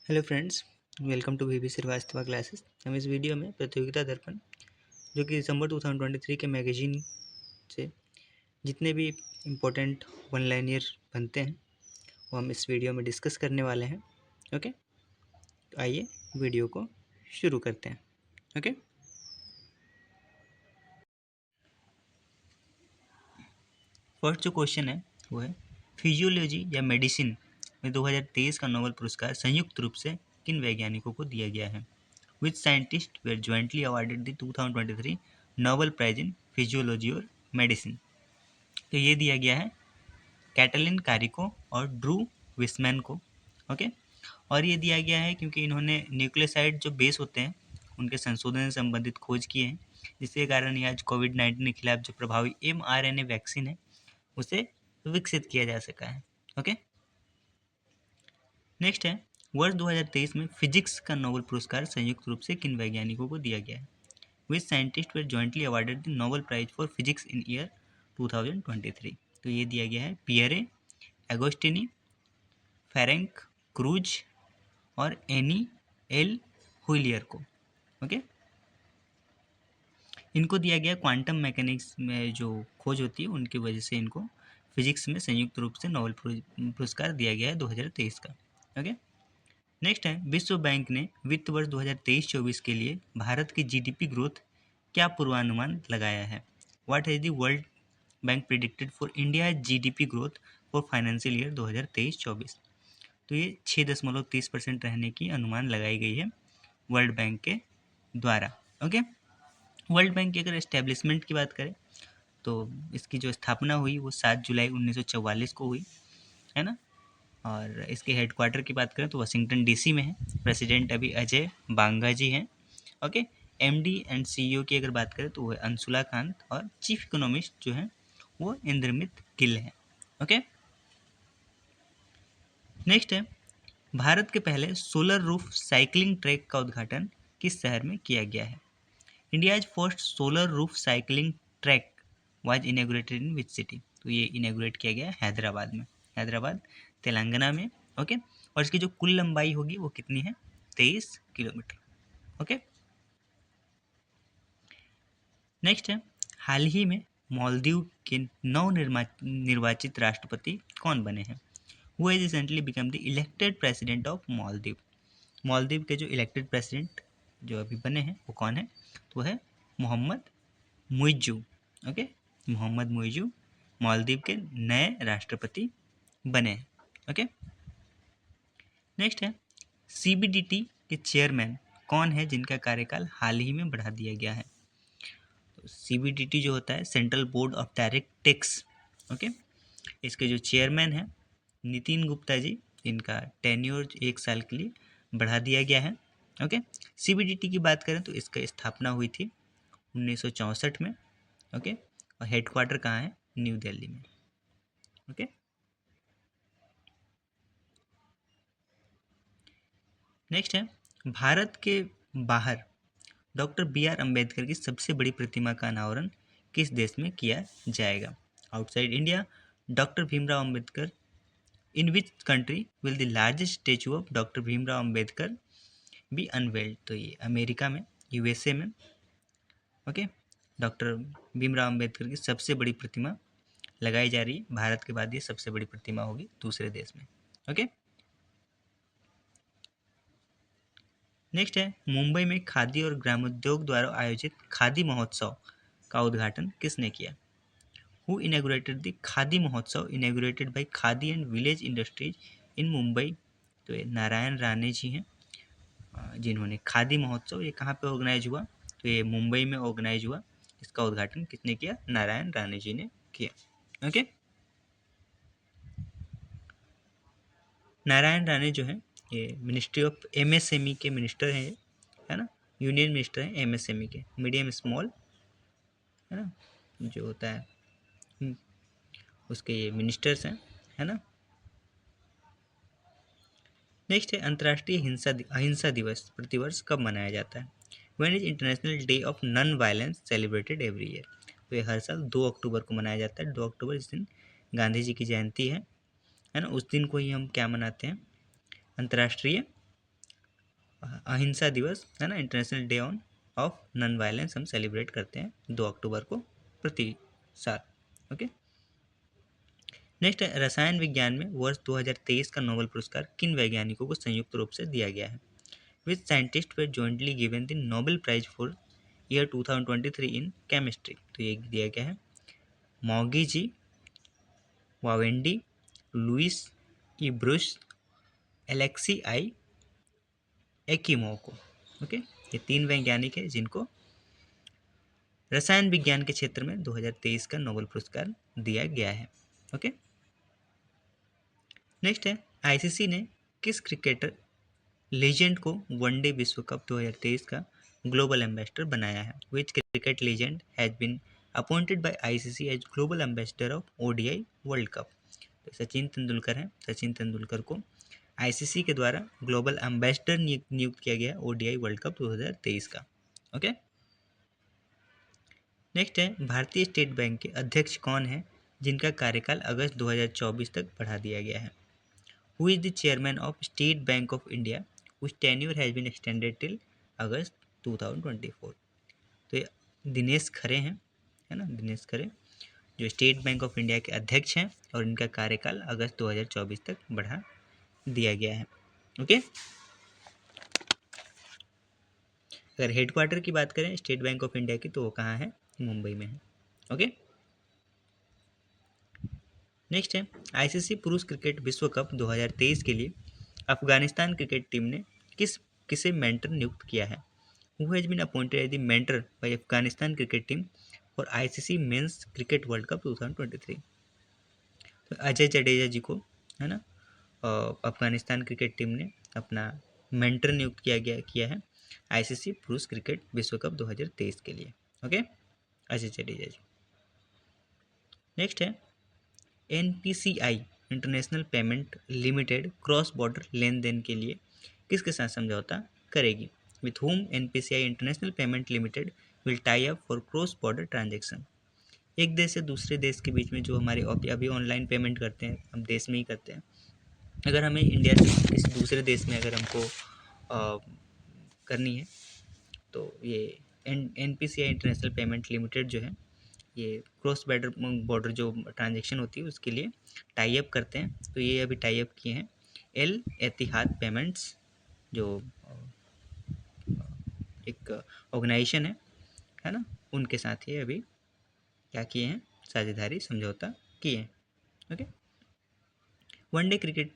Hello friends, welcome to VB Shrivastava classes. हम इस video में प्रतियोगिता दर्पण जो कि दिसंबर 2023 के मैगजीन से जितने भी इम्पोर्टेंट वन लाइनियर बनते हैं वो हम इस वीडियो में डिस्कस करने वाले हैं। ओके, तो आइए वीडियो को शुरू करते हैं। ओके, फर्स्ट जो क्वेश्चन है वो है फिजियोलॉजी या मेडिसिन में 2023 का नोबेल पुरस्कार संयुक्त रूप से किन वैज्ञानिकों को दिया गया है? Which scientists were jointly awarded the 2023 Nobel prize in physiology और मेडिसिन? तो ये दिया गया है कैटलिन कारिको और ड्रू विस्मैन को। ओके, और ये दिया गया है क्योंकि इन्होंने न्यूक्लियोसाइड जो बेस होते हैं उनके संशोधन से संबंधित खोज किए हैं, जिसके कारण ये आज कोविड-19 के खिलाफ जो प्रभावी mRNA वैक्सीन है उसे विकसित किया जा सका है। ओके, नेक्स्ट है वर्ष 2023 में फिजिक्स का नोबेल पुरस्कार संयुक्त रूप से किन वैज्ञानिकों को दिया गया है? Which scientists were jointly awarded the Nobel Prize for Physics in year 2023? तो ये दिया गया है पियरे एगोस्टिनी, फेरेंक क्रूज और एनी एल हुइलियर को। ओके, इनको दिया गया क्वांटम मैकेनिक्स में जो खोज होती है उनकी वजह से इनको फिजिक्स में संयुक्त रूप से नोबेल पुरस्कार दिया गया है 2023 का। ओके, नेक्स्ट है विश्व बैंक ने वित्त वर्ष 2023-24 के लिए भारत की जीडीपी ग्रोथ क्या पूर्वानुमान लगाया है? What has the world bank predicted for India GDP growth for financial year 2023-24? तो ये 6.30% रहने की अनुमान लगाई गई है वर्ल्ड बैंक के द्वारा। ओके, वर्ल्ड बैंक की अगर एस्टेब्लिशमेंट की बात करें तो इसकी जो स्थापना हुई वो 7 जुलाई 1944 को हुई है ना, और इसके हेडक्वार्टर की बात करें तो वाशिंगटन डीसी में है। प्रेसिडेंट अभी अजय बांगा जी हैं। ओके, एमडी एंड सीईओ की अगर बात करें तो वो है अंशुला कांत, और चीफ इकोनॉमिस्ट जो हैं वो इंद्रमित गिल हैं। ओके, नेक्स्ट है भारत के पहले सोलर रूफ साइकिलिंग ट्रैक का उद्घाटन किस शहर में किया गया है? India's first solar roof cycling track was inaugurated in which city? तो ये इनॉग्रेट किया गया हैदराबाद में, हैदराबाद तेलंगाना में। ओके, और इसकी जो कुल लंबाई होगी वो कितनी है? 23 किलोमीटर। ओके, नेक्स्ट है हाल ही में मालदीव के नव निर्वाचित राष्ट्रपति कौन बने हैं? Who has recently become the elected president of Maldives? Maldives के जो इलेक्टेड प्रेसिडेंट जो अभी बने हैं वो कौन है? तो है मोहम्मद मुइज़्ज़ू। ओके, मोहम्मद मुइज़्ज़ू मालदीव के नए राष्ट्रपति बने हैं। ओके, नेक्स्ट है सीबीडीटी के चेयरमैन कौन है जिनका कार्यकाल हाल ही में बढ़ा दिया गया है? तो सीबीडीटी जो होता है central board of direct tax. Okay, इसके जो चेयरमैन हैं नितिन गुप्ता जी, इनका टेन्योर 1 साल के लिए बढ़ा दिया गया है। ओके, सीबीडीटी की बात करें तो इसका स्थापना हुई थी 1964 में। ओके, और हेडक्वार्टर कहाँ है? न्यू दिल्ली में। ओके, नेक्स्ट है भारत के बाहर डॉक्टर बी आर अम्बेडकर की सबसे बड़ी प्रतिमा का अनावरण किस देश में किया जाएगा? Outside India doctor Bhimrao Ambedkar in which country will the largest statue of doctor Bhimrao Ambedkar be unveiled? तो ये अमेरिका में, यूएसए में। ओके, डॉक्टर भीमराव अम्बेडकर की सबसे बड़ी प्रतिमा लगाई जा रही है। भारत के बाद ये सबसे बड़ी प्रतिमा होगी दूसरे देश में। ओके, नेक्स्ट है मुंबई में खादी और ग्रामोद्योग द्वारा आयोजित खादी महोत्सव का उद्घाटन किसने किया? हु इनॉग्रेटेड द खादी महोत्सव inaugurated bye khadi and village industries इन मुंबई? तो ये नारायण राणे जी हैं जिन्होंने खादी महोत्सव, ये कहाँ पे ऑर्गेनाइज हुआ? तो ये मुंबई में ऑर्गेनाइज हुआ। इसका उद्घाटन किसने किया? नारायण राणे जी ने किया। ओके, नारायण राणे जो है ये मिनिस्ट्री ऑफ एमएसएमई के मिनिस्टर हैं, है ना, यूनियन मिनिस्टर हैं एमएसएमई के, मीडियम स्मॉल, है ना, जो होता है उसके ये मिनिस्टर्स हैं, है ना। नेक्स्ट है अंतर्राष्ट्रीय अहिंसा दिवस प्रतिवर्ष कब मनाया जाता है? When is international day of non violence celebrated every year? तो ये हर साल 2 अक्टूबर को मनाया जाता है। 2 अक्टूबर इस दिन गांधी जी की जयंती है ना, उस दिन को ही हम क्या मनाते हैं? अंतर्राष्ट्रीय अहिंसा दिवस है ना, international day on off non violence हम सेलिब्रेट करते हैं 2 अक्टूबर को प्रति साल। ओके। नेक्स्ट है रसायन विज्ञान में वर्ष 2023 का नोबेल पुरस्कार किन वैज्ञानिकों को संयुक्त रूप से दिया गया है? Which scientist were jointly given the Nobel prize for year 2023 in chemistry? तो ये दिया गया है Moungi G, Bawendi, Louis E Brus, Alexei I एकिमोको। ओके, ये 3 वैज्ञानिक हैं जिनको रसायन विज्ञान के क्षेत्र में 2023 का नोबेल पुरस्कार दिया गया है। ओके। नेक्स्ट है आईसीसी ने किस क्रिकेटर लेजेंड को वनडे विश्व कप 2023 का ग्लोबल एम्बेसडर बनाया है? Which cricket legend has been appointed by ICC as global ambassador of ODI world cup? तो सचिन तेंदुलकर हैं। सचिन तेंदुलकर को आईसीसी के द्वारा ग्लोबल एम्बेसडर नियुक्त किया गया ओडीआई वर्ल्ड कप 2023 का। ओके। नेक्स्ट है भारतीय स्टेट बैंक के अध्यक्ष कौन है जिनका कार्यकाल अगस्त 2024 तक बढ़ा दिया गया है? Who is the chairman of State Bank of India whose tenure has been extended till अगस्त 2024? तो ये दिनेश खरे हैं, है ना, दिनेश खरे जो स्टेट बैंक ऑफ इंडिया के अध्यक्ष हैं और इनका कार्यकाल अगस्त 2024 तक बढ़ा दिया गया है। ओके। अगर हेडक्वार्टर की बात करें स्टेट बैंक ऑफ इंडिया की तो वो कहाँ है? मुंबई में है। ओके। नेक्स्ट है आईसीसी पुरुष क्रिकेट विश्व कप 2023 के लिए अफगानिस्तान क्रिकेट टीम ने किसे मेंटर नियुक्त किया है? Who has been appointed as the mentor by Afghanistan cricket team for ICC Men's Cricket World Cup 2023? तो अजय जडेजा जी को, है ना, अफगानिस्तान क्रिकेट टीम ने अपना मेंटर नियुक्त किया है आईसीसी पुरुष क्रिकेट विश्व कप 2023 के लिए। ओके, अजय जडेजा जी। नेक्स्ट है NPCI international payment limited cross border लेन देन के लिए किसके साथ समझौता करेगी? With whom NPCI international payment limited will tie up for cross border transaction? एक देश से दूसरे देश के बीच में जो हमारे अभी ऑनलाइन पेमेंट करते हैं हम देश में ही करते हैं। अगर हमें इंडिया से किसी दूसरे देश में अगर हमको करनी है तो ये एनपीसीआई इंटरनेशनल पेमेंट लिमिटेड जो है ये क्रॉस बॉर्डर जो ट्रांजेक्शन होती है उसके लिए टाई अप करते हैं। तो ये अभी टाई अप किए हैं एल एतिहाद पेमेंट्स जो एक ऑर्गेनाइजेशन है ना, उनके साथ ये अभी क्या किए हैं? साझेदारी समझौता किए हैं। ओके। वनडे क्रिकेट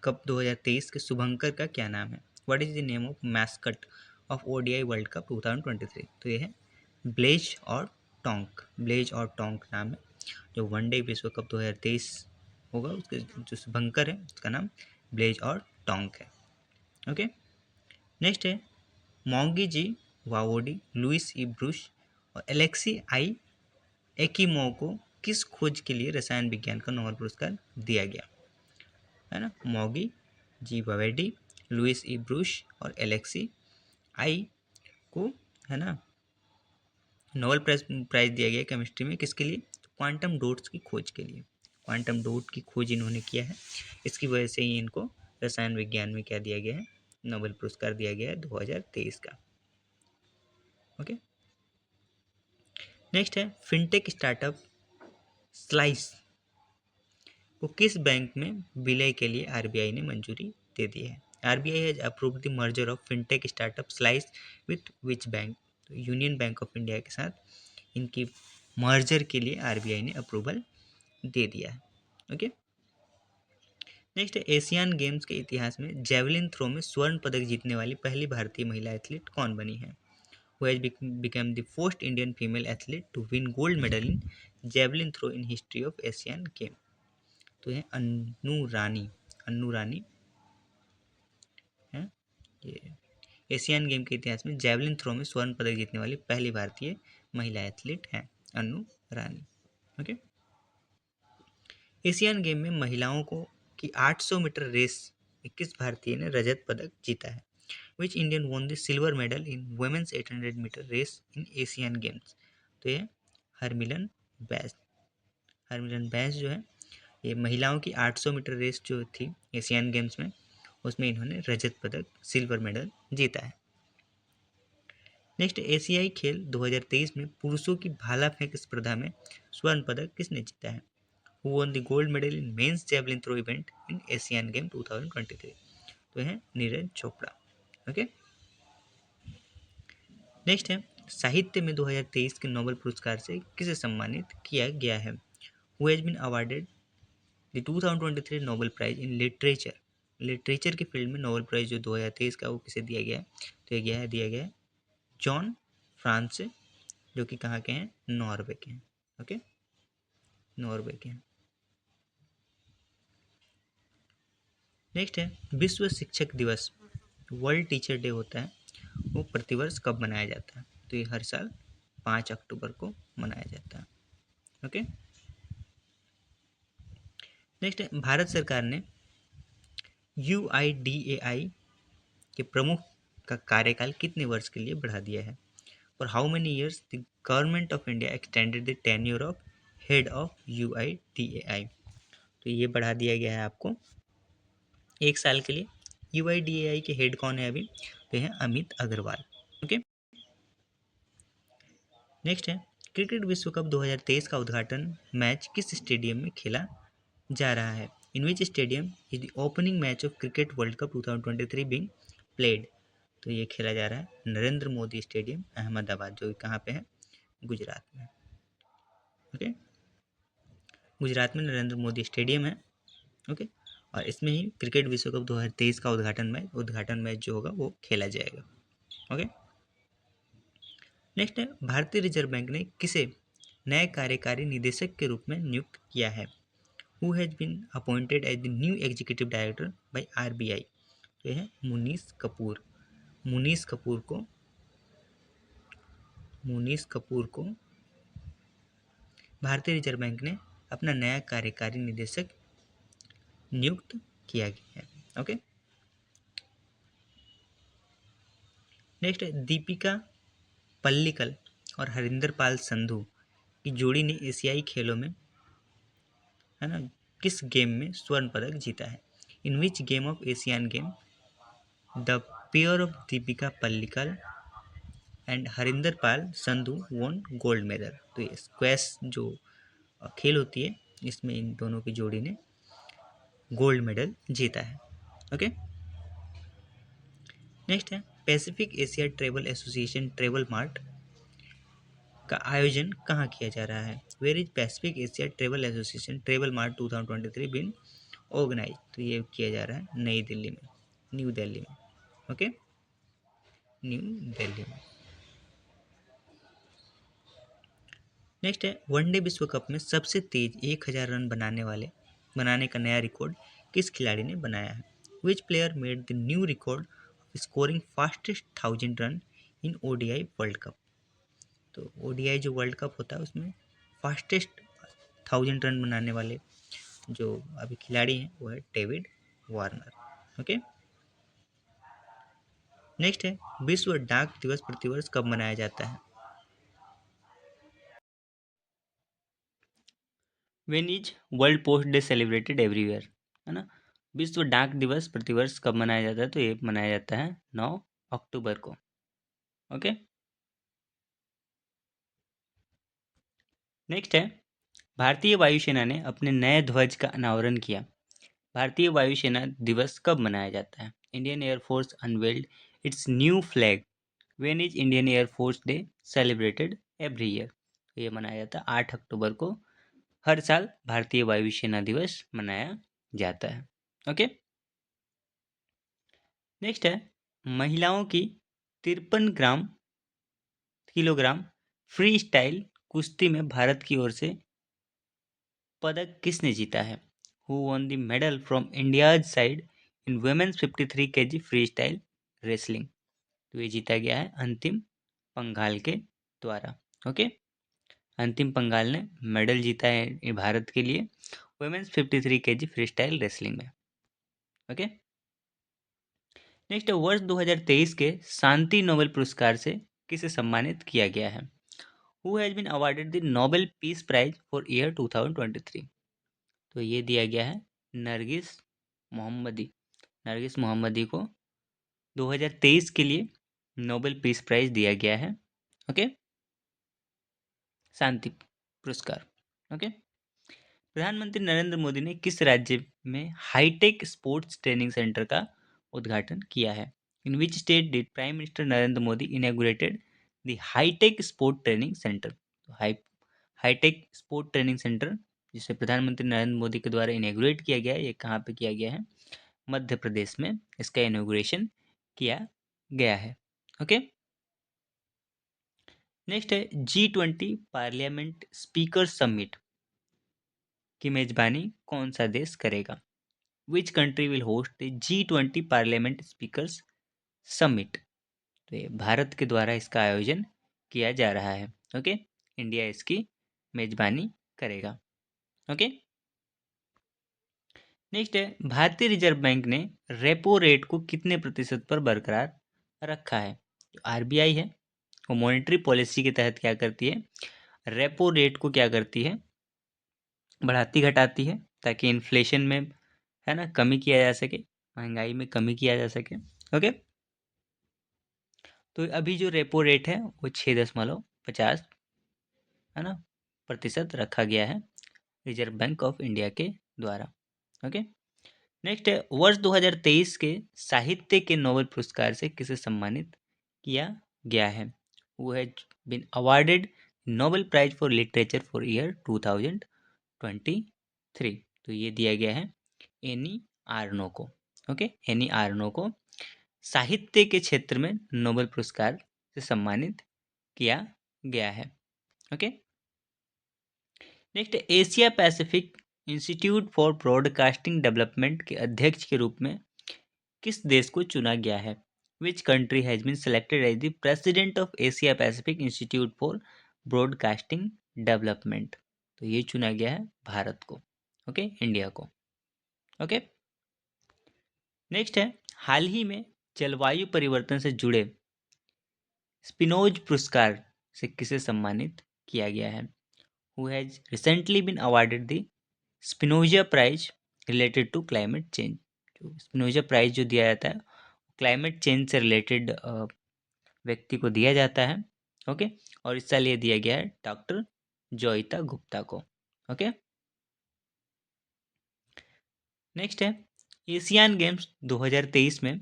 कप 2023 के शुभंकर का क्या नाम है? What is the name of mascot of ODI world cup 2023? तो ये है ब्लेज और टोंक। ब्लेज और टोंक नाम है जो वनडे विश्व कप 2023 होगा उसके जो शुभंकर है उसका नाम ब्लेज और टोंक है। ओके। नेक्स्ट है मोंगी जी, वावोडी, लुइस ई ब्रुश और एलेक्सी आई एकिमो को किस खोज के लिए रसायन विज्ञान का नोबेल पुरस्कार दिया गया? है ना, मॉगी जी वावेडी, लुइस ई ब्रुश और एलेक्सी आई को, है ना, नोबेल प्राइज दिया गया केमिस्ट्री में किसके लिए? क्वांटम डॉट्स की खोज के लिए। क्वांटम डॉट की खोज इन्होंने किया है, इसकी वजह से ही इनको रसायन विज्ञान में क्या दिया गया है? नोबेल पुरस्कार दिया गया है 2023 का। ओके। नेक्स्ट है फिनटेक स्टार्टअप स्लाइस को किस बैंक में विलय के लिए आरबीआई ने मंजूरी दे दी है? RBI has approved the merger of fintech startup slice with which bank? तो यूनियन बैंक ऑफ इंडिया के साथ इनकी मर्जर के लिए आरबीआई ने अप्रूवल दे दिया है। ओके। नेक्स्ट है एशियन गेम्स के इतिहास में जेवलिन थ्रो में स्वर्ण पदक जीतने वाली पहली भारतीय महिला एथलीट कौन बनी है? Who has become the first Indian female athlete to win gold medal in javelin throw in history of Asian Game? तो है अन्नू रानी है। ये एशियन गेम के इतिहास में जेवलिन थ्रो में स्वर्ण पदक जीतने वाली पहली भारतीय महिला एथलीट हैं अन्नू रानी। ओके। एशियन गेम में महिलाओं को की 800 मीटर रेस में किस भारतीय ने रजत पदक जीता है? Which Indian won the silver medal in women's 800 metre race in Asian Games? तो ये हरमिलन बैस। हरमिलन बैस जो है ये महिलाओं की 800 मीटर रेस जो थी एशियन गेम्स में उसमें इन्होंने रजत पदक, सिल्वर मेडल जीता है। नेक्स्ट, एशियाई खेल 2023 में पुरुषों की भाला फेंक स्पर्धा में स्वर्ण पदक किसने जीता है? Who won the gold medal in men's javelin throw event in Asian Game 2023? तो है नीरज चोपड़ा। ओके, नेक्स्ट है, साहित्य में 2023 के नोबेल पुरस्कार से किसे सम्मानित किया गया है? Who has been awarded the 2023 Nobel prize in literature? Literature की फील्ड में नोबेल प्राइज जो 2023 का वो किसे दिया गया है? तो दिया गया है जॉन फ्रांस, जो कि कहाँ के हैं? नॉर्वे के हैं। ओके, नॉर्वे के हैं। नेक्स्ट है, विश्व शिक्षक दिवस, वर्ल्ड टीचर डे होता है, वो प्रतिवर्ष कब मनाया जाता है? तो ये हर साल 5 अक्टूबर को मनाया जाता है। ओके, नेक्स्ट है, भारत सरकार ने UIDAI के प्रमुख का कार्यकाल कितने वर्ष के लिए बढ़ा दिया है? For how many years the government of India extended the tenure of head of UIDAI? तो ये बढ़ा दिया गया है आपको 1 साल के लिए। UIDAI के हेड कौन है अभी? तो है अमित अग्रवाल। ओके, नेक्स्ट है, क्रिकेट विश्व कप 2023 का उद्घाटन मैच किस स्टेडियम में खेला जा रहा है? In which stadium is the opening match of cricket world cup 2023 being played? तो ये खेला जा रहा है नरेंद्र मोदी स्टेडियम, अहमदाबाद, जो कहाँ पे है? गुजरात में। ओके, गुजरात में नरेंद्र मोदी स्टेडियम है। ओके, और इसमें ही क्रिकेट विश्व कप 2023 का उद्घाटन मैच जो होगा वो खेला जाएगा। ओके, नेक्स्ट है, भारतीय रिजर्व बैंक ने किसे नए कार्यकारी निदेशक के रूप में नियुक्त किया है? Who has been appointed as the new executive director by RBI? तो यह है मुनीश कपूर। मुनीश कपूर को भारतीय रिजर्व बैंक ने अपना नया कार्यकारी निदेशक नियुक्त किया गया है। ओके, नेक्स्ट है, दीपिका पल्लिकल और हरिंदर पाल संधू की जोड़ी ने एशियाई खेलों में, है ना, किस गेम में स्वर्ण पदक जीता है? In which game of Asian game the pair of Dipika Pallikal and Harinder Pal Sandhu won gold medal? तो ये स्क्वैश जो खेल होती है, इसमें इन दोनों की जोड़ी ने गोल्ड मेडल जीता है। ओके, नेक्स्ट है, Pacific Asia travel association travel mart का आयोजन कहाँ किया जा रहा है? Where is Pacific Asia travel association travel mart 2023 been organise? तो ये किया जा रहा है नई दिल्ली में, न्यू दिल्ली में। ओके, न्यू दिल्ली में। नेक्स्ट है, वनडे विश्व कप में सबसे तेज 1000 रन बनाने का नया रिकॉर्ड किस खिलाड़ी ने बनाया है? Which player made the new record of scoring fastest 1000 run in ODI world cup? तो ODI जो वर्ल्ड कप होता है उसमें फास्टेस्ट 1000 रन बनाने वाले जो अभी खिलाड़ी हैं वो है डेविड वार्नर। ओके, नेक्स्ट है, विश्व डाक दिवस प्रतिवर्ष कब मनाया जाता है? When is world post day celebrated everywhere? है ना, विश्व डाक दिवस प्रतिवर्ष कब मनाया जाता है? तो ये मनाया जाता है 9 अक्टूबर को। ओके, नेक्स्ट है, भारतीय वायुसेना ने अपने नए ध्वज का अनावरण किया। भारतीय वायुसेना दिवस कब मनाया जाता है? Indian air force unveiled it's new flag when is Indian air force day celebrated every year? ये मनाया जाता है 8 अक्टूबर को। हर साल भारतीय वायुसेना दिवस मनाया जाता है। ओके, नेक्स्ट है, महिलाओं की 53 किलोग्राम फ्री स्टाइल कुश्ती में भारत की ओर से पदक किसने जीता है? Who won the medal from India's side in women's 53 kg free style wrestling? तो ये जीता गया है अंतिम पंघाल के द्वारा। ओके, अंतिम पंघाल ने मेडल जीता है भारत के लिए women's 53 kg free style wrestling में। ओके, नेक्स्ट, वर्ष 2023 के शांति नोबेल पुरस्कार से किसे सम्मानित किया गया है? Who has been awarded the Nobel peace prize for year 2023? तो ये दिया गया है नरगिस मोहम्मदी। नरगिस मोहम्मदी को 2023 के लिए नोबेल पीस प्राइज दिया गया है। ओके, शांति पुरस्कार। ओके, प्रधानमंत्री नरेंद्र मोदी ने किस राज्य में हाईटेक स्पोर्ट्स ट्रेनिंग सेंटर का उद्घाटन किया है? In which state did prime minister Narendra Modi inaugurated the high tech sport training centre? High tech sport training centre जिसे प्रधानमंत्री नरेंद्र मोदी के द्वारा इनॉग्रेट किया गया है, ये कहाँ पे किया गया है? मध्य प्रदेश में इसका इनॉग्रेशन किया गया है। ओके, नेक्स्ट है G20 पार्लियामेंट स्पीकर समिट की मेजबानी कौन सा देश करेगा? विच country will host the G20 parliament speakers summit? तो ये भारत के द्वारा इसका आयोजन किया जा रहा है। ओके, इंडिया इसकी मेजबानी करेगा। ओके, नेक्स्ट है भारतीय रिजर्व बैंक ने रेपो रेट को कितने प्रतिशत पर बरकरार रखा है? आरबीआई है वो मॉनेटरी पॉलिसी के तहत क्या करती है? रेपो रेट को क्या करती है? बढ़ाती घटाती है, ताकि इन्फ्लेशन में है ना कमी किया जा सके, महंगाई में कमी किया जा सके। ओके, तो अभी जो रेपो रेट है वो 6.50 है ना प्रतिशत रखा गया है रिजर्व बैंक ऑफ इंडिया के द्वारा। ओके, नेक्स्ट है वर्ष 2023 के साहित्य के नोबेल पुरस्कार से किसे सम्मानित किया गया है? वो है been awarded Nobel prize for literature for year 2023। तो ये दिया गया है एनी आर्नो को। ओके, एनी आर्नो को साहित्य के क्षेत्र में नोबेल पुरस्कार से सम्मानित किया गया है। Okay, next Asia Pacific institute for broadcasting development के अध्यक्ष के रूप में किस देश को चुना गया है? Which country has been selected as the president of Asia Pacific institute for broadcasting development? तो ये चुना गया है भारत को। ओके, इंडिया को। ओके, नेक्स्ट है हाल ही में जलवायु परिवर्तन से जुड़े स्पिनोज पुरस्कार से किसे सम्मानित किया गया है? Who has recently been awarded the Spinoza prize related to climate change? जो स्पिनोजा प्राइज जो दिया जाता है क्लाइमेट चेंज से रिलेटेड व्यक्ति को दिया जाता है। ओके, और इस साल ये दिया गया है डॉक्टर जोइता गुप्ता को। ओके, नेक्स्ट है एशियान गेम्स 2023 में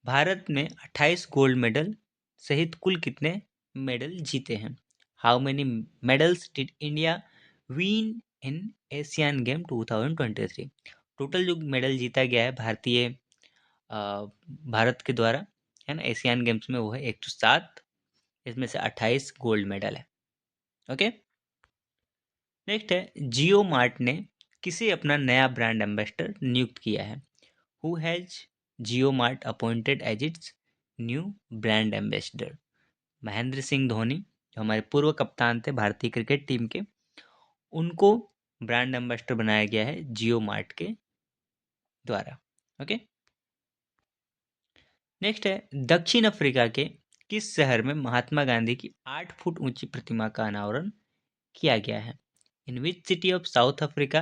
भारत ने 28 गोल्ड मेडल सहित कुल कितने मेडल जीते हैं? How many medals did India win in Asian game 2023? Total जो मेडल जीता गया है भारत के द्वारा है ना एशियन गेम्स में वो है 107, इसमें से 28 गोल्ड मेडल है। ओके, नेक्स्ट है जियो मार्ट ने किसे अपना नया ब्रांड एम्बेसडर नियुक्त किया है? Who has Jio Mart appointed as its new brand ambassador? Mahendra Singh Dhoni जो हमारे पूर्व कप्तान थे भारतीय क्रिकेट टीम के, उनको ब्रांड एम्बेसडर बनाया गया है जियो मार्ट के द्वारा। ओके, नेक्स्ट है दक्षिण अफ्रीका के किस शहर में महात्मा गांधी की 8 फुट ऊंची प्रतिमा का अनावरण किया गया है? In which city of South Africa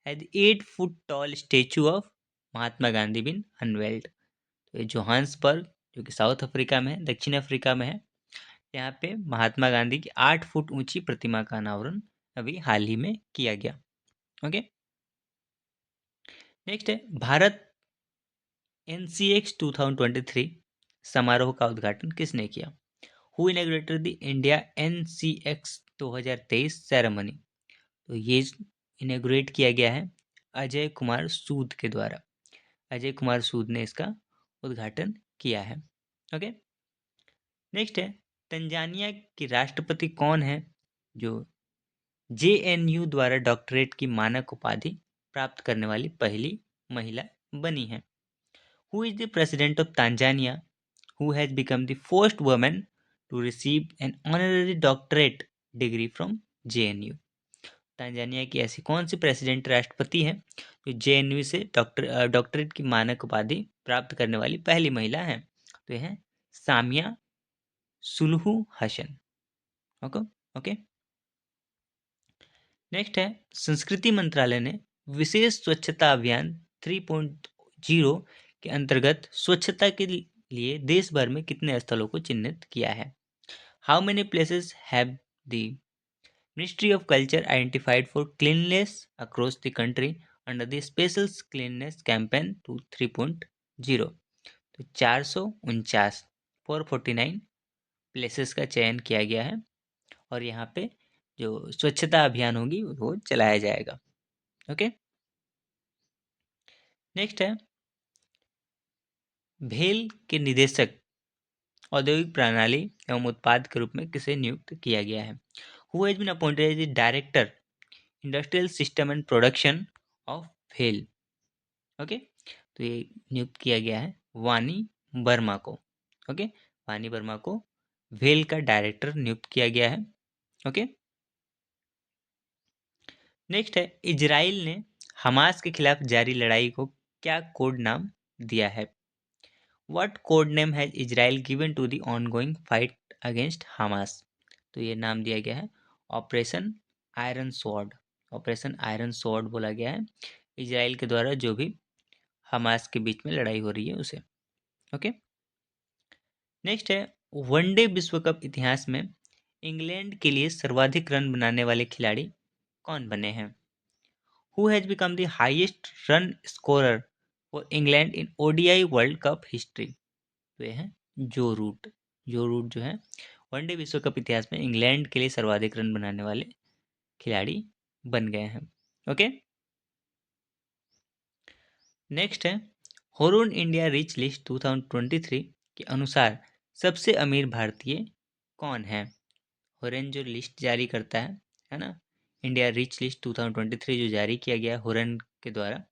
has 8 foot tall statue of Mahatma Gandhi been unveiled? तो ये जोहान्सबर्ग जो कि साउथ अफ्रीका में है, दक्षिण अफ्रीका में है, यहाँ पे महात्मा गांधी की 8 फुट ऊंची प्रतिमा का अनावरण अभी हाल ही में किया गया। ओके, नेक्स्ट है भारत NCX 2023 समारोह का उद्घाटन किसने किया? Who inaugurated the India NCX 2023 ceremony? तो ये इनॉग्रेट किया गया है अजय कुमार सूद के द्वारा। अजय कुमार सूद ने इसका उद्घाटन किया है। ओके, नेक्स्ट है तंजानिया की राष्ट्रपति कौन है जो JNU द्वारा डॉक्टरेट की मानक उपाधि प्राप्त करने वाली पहली महिला बनी है? Who is the president of Tanzania who has become the first woman to receive an honorary doctorate degree from JNU? Tanzania की ऐसी कौन सी प्रेसिडेंट राष्ट्रपति है जो JNU से डॉक्टरेट की मानक उपाधि प्राप्त करने वाली पहली महिला है? तो यह है Samia Suluhu Hassan. Okay, okay, next है संस्कृति मंत्रालय ने विशेष स्वच्छता अभियान 3.0 के अंतर्गत स्वच्छता के लिए देश भर में कितने स्थलों को चिन्हित किया है? How many places have the ministry of culture identified for cleanliness across the country under the special cleanliness campaign to 3.0? तो 449 449 प्लेसेस का चयन किया गया है और यहाँ पे जो स्वच्छता अभियान होगी वो चलाया जाएगा। ओके, नेक्स्ट है भेल के निदेशक औद्योगिक प्रणाली एवं उत्पाद के रूप में किसे नियुक्त किया गया है? Who has been appointed as the director industrial system and production of भेल? ओके, तो ये नियुक्त किया गया है वानी वर्मा को। ओके, वानी वर्मा को भेल का डायरेक्टर नियुक्त किया गया है। ओके, नेक्स्ट है इजराइल ने हमास के खिलाफ जारी लड़ाई को क्या कोड नाम दिया है? What code name has Israel given to the ongoing fight against Hamas? तो ये नाम दिया गया है operation iron sword. Operation iron sword बोला गया है इजराइल के द्वारा जो भी हमास के बीच में लड़ाई हो रही है उसे। ओके, नेक्स्ट है वनडे विश्व कप इतिहास में इंग्लैंड के लिए सर्वाधिक रन बनाने वाले खिलाड़ी कौन बने हैं? Who has become the highest run scorer for England in ODI world cup history? तो ये है जो रूट। जो रूट जो है वनडे विश्व कप इतिहास में इंग्लैंड के लिए सर्वाधिक रन बनाने वाले खिलाड़ी बन गए हैं। ओके, नेक्स्ट है हुरून इंडिया रिच लिस्ट 2023 के अनुसार सबसे अमीर भारतीय कौन है? हुरन जो लिस्ट जारी करता है ना, इंडिया रिच लिस्ट 2023 जो जारी किया गया हुरन के द्वारा,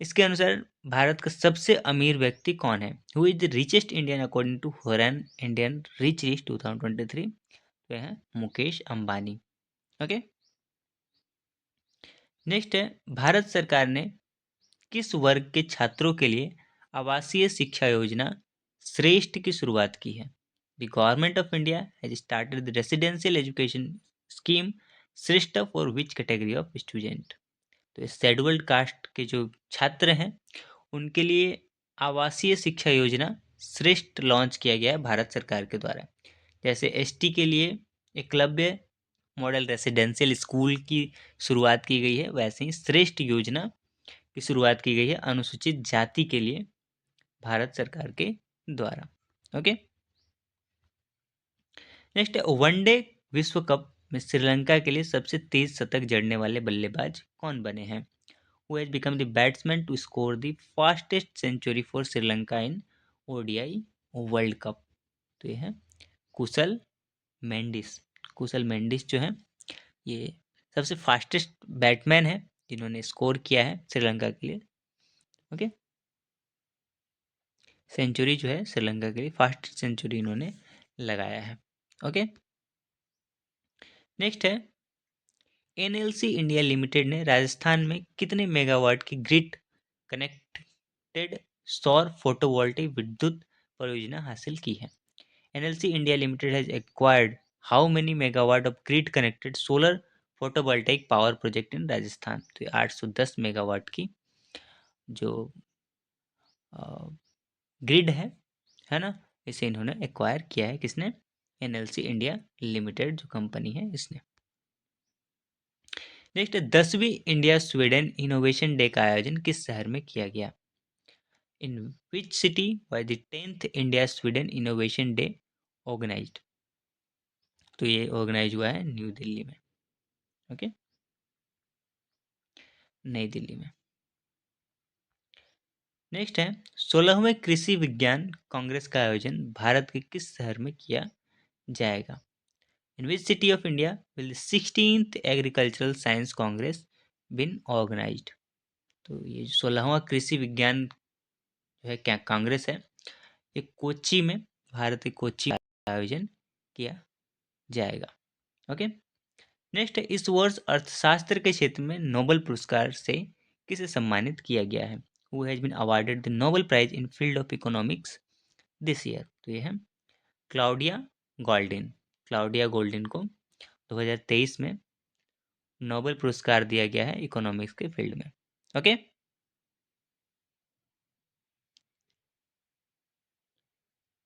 इसके अनुसार भारत का सबसे अमीर व्यक्ति कौन है? Who is the richest Indian according to Hurun Indian rich list 2023? तो है मुकेश अंबानी। ओके, नेक्स्ट है भारत सरकार ने किस वर्ग के छात्रों के लिए आवासीय शिक्षा योजना श्रेष्ठ की शुरुआत की है? The government of India has started the residential education scheme Shreshta for which category of student? तो शेड्यूल्ड कास्ट के जो छात्र हैं उनके लिए आवासीय शिक्षा योजना श्रेष्ठ लॉन्च किया गया है भारत सरकार के द्वारा। जैसे एसटी के लिए एकलव्य मॉडल रेसिडेंशियल स्कूल की शुरुआत की गई है, वैसे ही श्रेष्ठ योजना की शुरुआत की गई है अनुसूचित जाति के लिए भारत सरकार के द्वारा। ओके, नेक्स्ट है वनडे विश्व कप में श्रीलंका के लिए सबसे तेज शतक जड़ने वाले बल्लेबाज कौन बने हैं? Who has become the batsman to score the fastest century for Sri Lanka in ODI world cup? तो ये है कुशल मेंडिस। कुशल मेंडिस जो है ये सबसे फास्टेस्ट बैट्समैन है जिन्होंने स्कोर किया है श्रीलंका के लिए। ओके, सेंचुरी जो है श्रीलंका के लिए फास्टेस्ट सेंचुरी इन्होंने लगाया है। ओके, नेक्स्ट है एनएलसी इंडिया लिमिटेड ने राजस्थान में कितने मेगावाट की ग्रिड कनेक्टेड सौर फोटोवोल्टिक विद्युत परियोजना हासिल की है? NLC India limited has acquired how many megawatt of grid connected solar photovoltaic power project in Rajasthan? तो 810 मेगावाट की जो ग्रिड है ना, इसे इन्होंने एक्वायर किया है। किसने? एनएलसी इंडिया लिमिटेड जो कंपनी है इसने। नेक्स्ट 10वीं इंडिया स्वीडन इनोवेशन डे का आयोजन किस शहर में किया गया? In which city was the 10th India Sweden innovation day organised? तो ये ऑर्गेनाइज हुआ है न्यू दिल्ली में। ओके, नई दिल्ली में। नेक्स्ट है 16वें कृषि विज्ञान कांग्रेस का आयोजन भारत के किस शहर में किया जाएगा? In which city of India will the 16th agricultural science congress been organised? तो ये 16वां कृषि विज्ञान जो है क्या कांग्रेस है ये कोच्चि में, भारत के कोच्चि में आयोजन किया जाएगा। ओके, नेक्स्ट है इस वर्ष अर्थशास्त्र के क्षेत्र में नोबेल पुरस्कार से किसे सम्मानित किया गया है? Who has been awarded the Nobel prize in field of economics this year? तो ये है क्लाउडिया गोल्डिन। क्लाउडिया गोल्डिन को 2023 में नोबेल पुरस्कार दिया गया है इकोनॉमिक्स के फील्ड में। ओके,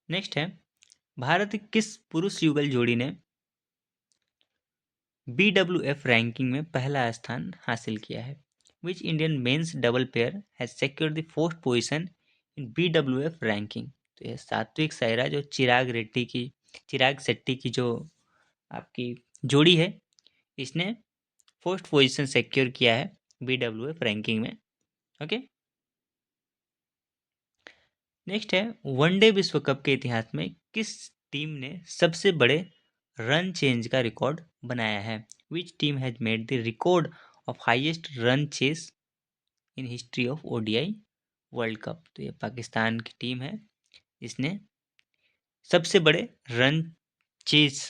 नेक्स्ट है, भारत की किस पुरुष युगल जोड़ी ने BWF रैंकिंग में पहला स्थान हासिल किया है? Which Indian men's double pair has secured the fourth position in BWF ranking? तो ये सात्विक साईराज और चिराग शेट्टी की जो आपकी जोड़ी है, इसने फर्स्ट पोजीशन सिक्योर किया है BWF रैंकिंग में। ओके। नेक्स्ट है, वनडे विश्व कप के इतिहास में किस टीम ने सबसे बड़े रन चेंज का रिकॉर्ड बनाया है? Which team has made the record of highest run chase in history of ODI world cup? तो ये पाकिस्तान की टीम है जिसने सबसे बड़े रन चेस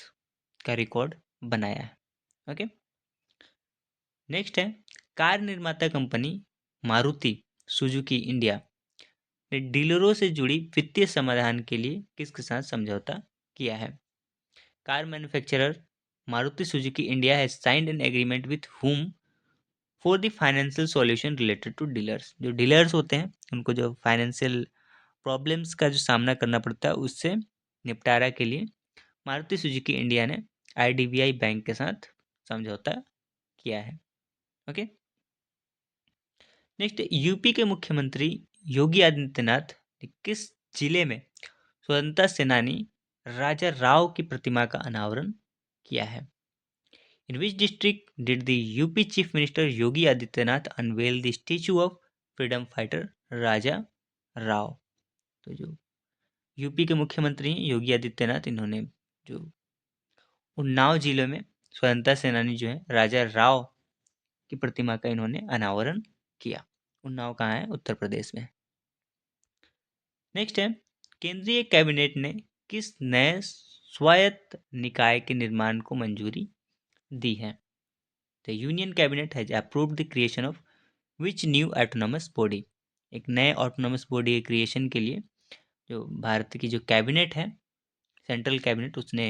का रिकॉर्ड बनाया है। ओके। नेक्स्ट है, कार निर्माता कंपनी मारुति सुजुकी इंडिया ने डीलरों से जुड़ी वित्तीय समाधान के लिए किसके साथ समझौता किया है? Car manufacturer Maruti Suzuki India has signed an agreement with whom for the financial solution related to dealers. जो डीलर्स होते हैं उनको जो फाइनेंशियल प्रॉब्लम्स का जो सामना करना पड़ता है उससे निपटारा के लिए मारुति सुजुकी इंडिया ने IDBI बैंक के साथ समझौता किया है। ओके। नेक्स्ट, यूपी के मुख्यमंत्री योगी आदित्यनाथ ने किस जिले में स्वतंत्रता सेनानी राजा राव की प्रतिमा का अनावरण किया है? In which district did the UP chief minister Yogi Adityanath unveil the statue of freedom fighter Raja Rao? तो जो यूपी के मुख्यमंत्री हैं योगी आदित्यनाथ, इन्होंने जो उन्नाव जिले में स्वतंत्रता सेनानी जो है राजा राव की प्रतिमा का इन्होंने अनावरण किया। उन्नाव कहाँ है? उत्तर प्रदेश में। नेक्स्ट है, केंद्रीय कैबिनेट ने किस नए स्वायत्त निकाय के निर्माण को मंजूरी दी है? The union cabinet has approved the creation of which new autonomous body? एक नए ऑटोनॉमस बॉडी के क्रिएशन के लिए जो भारत की जो कैबिनेट है, सेंट्रल कैबिनेट, उसने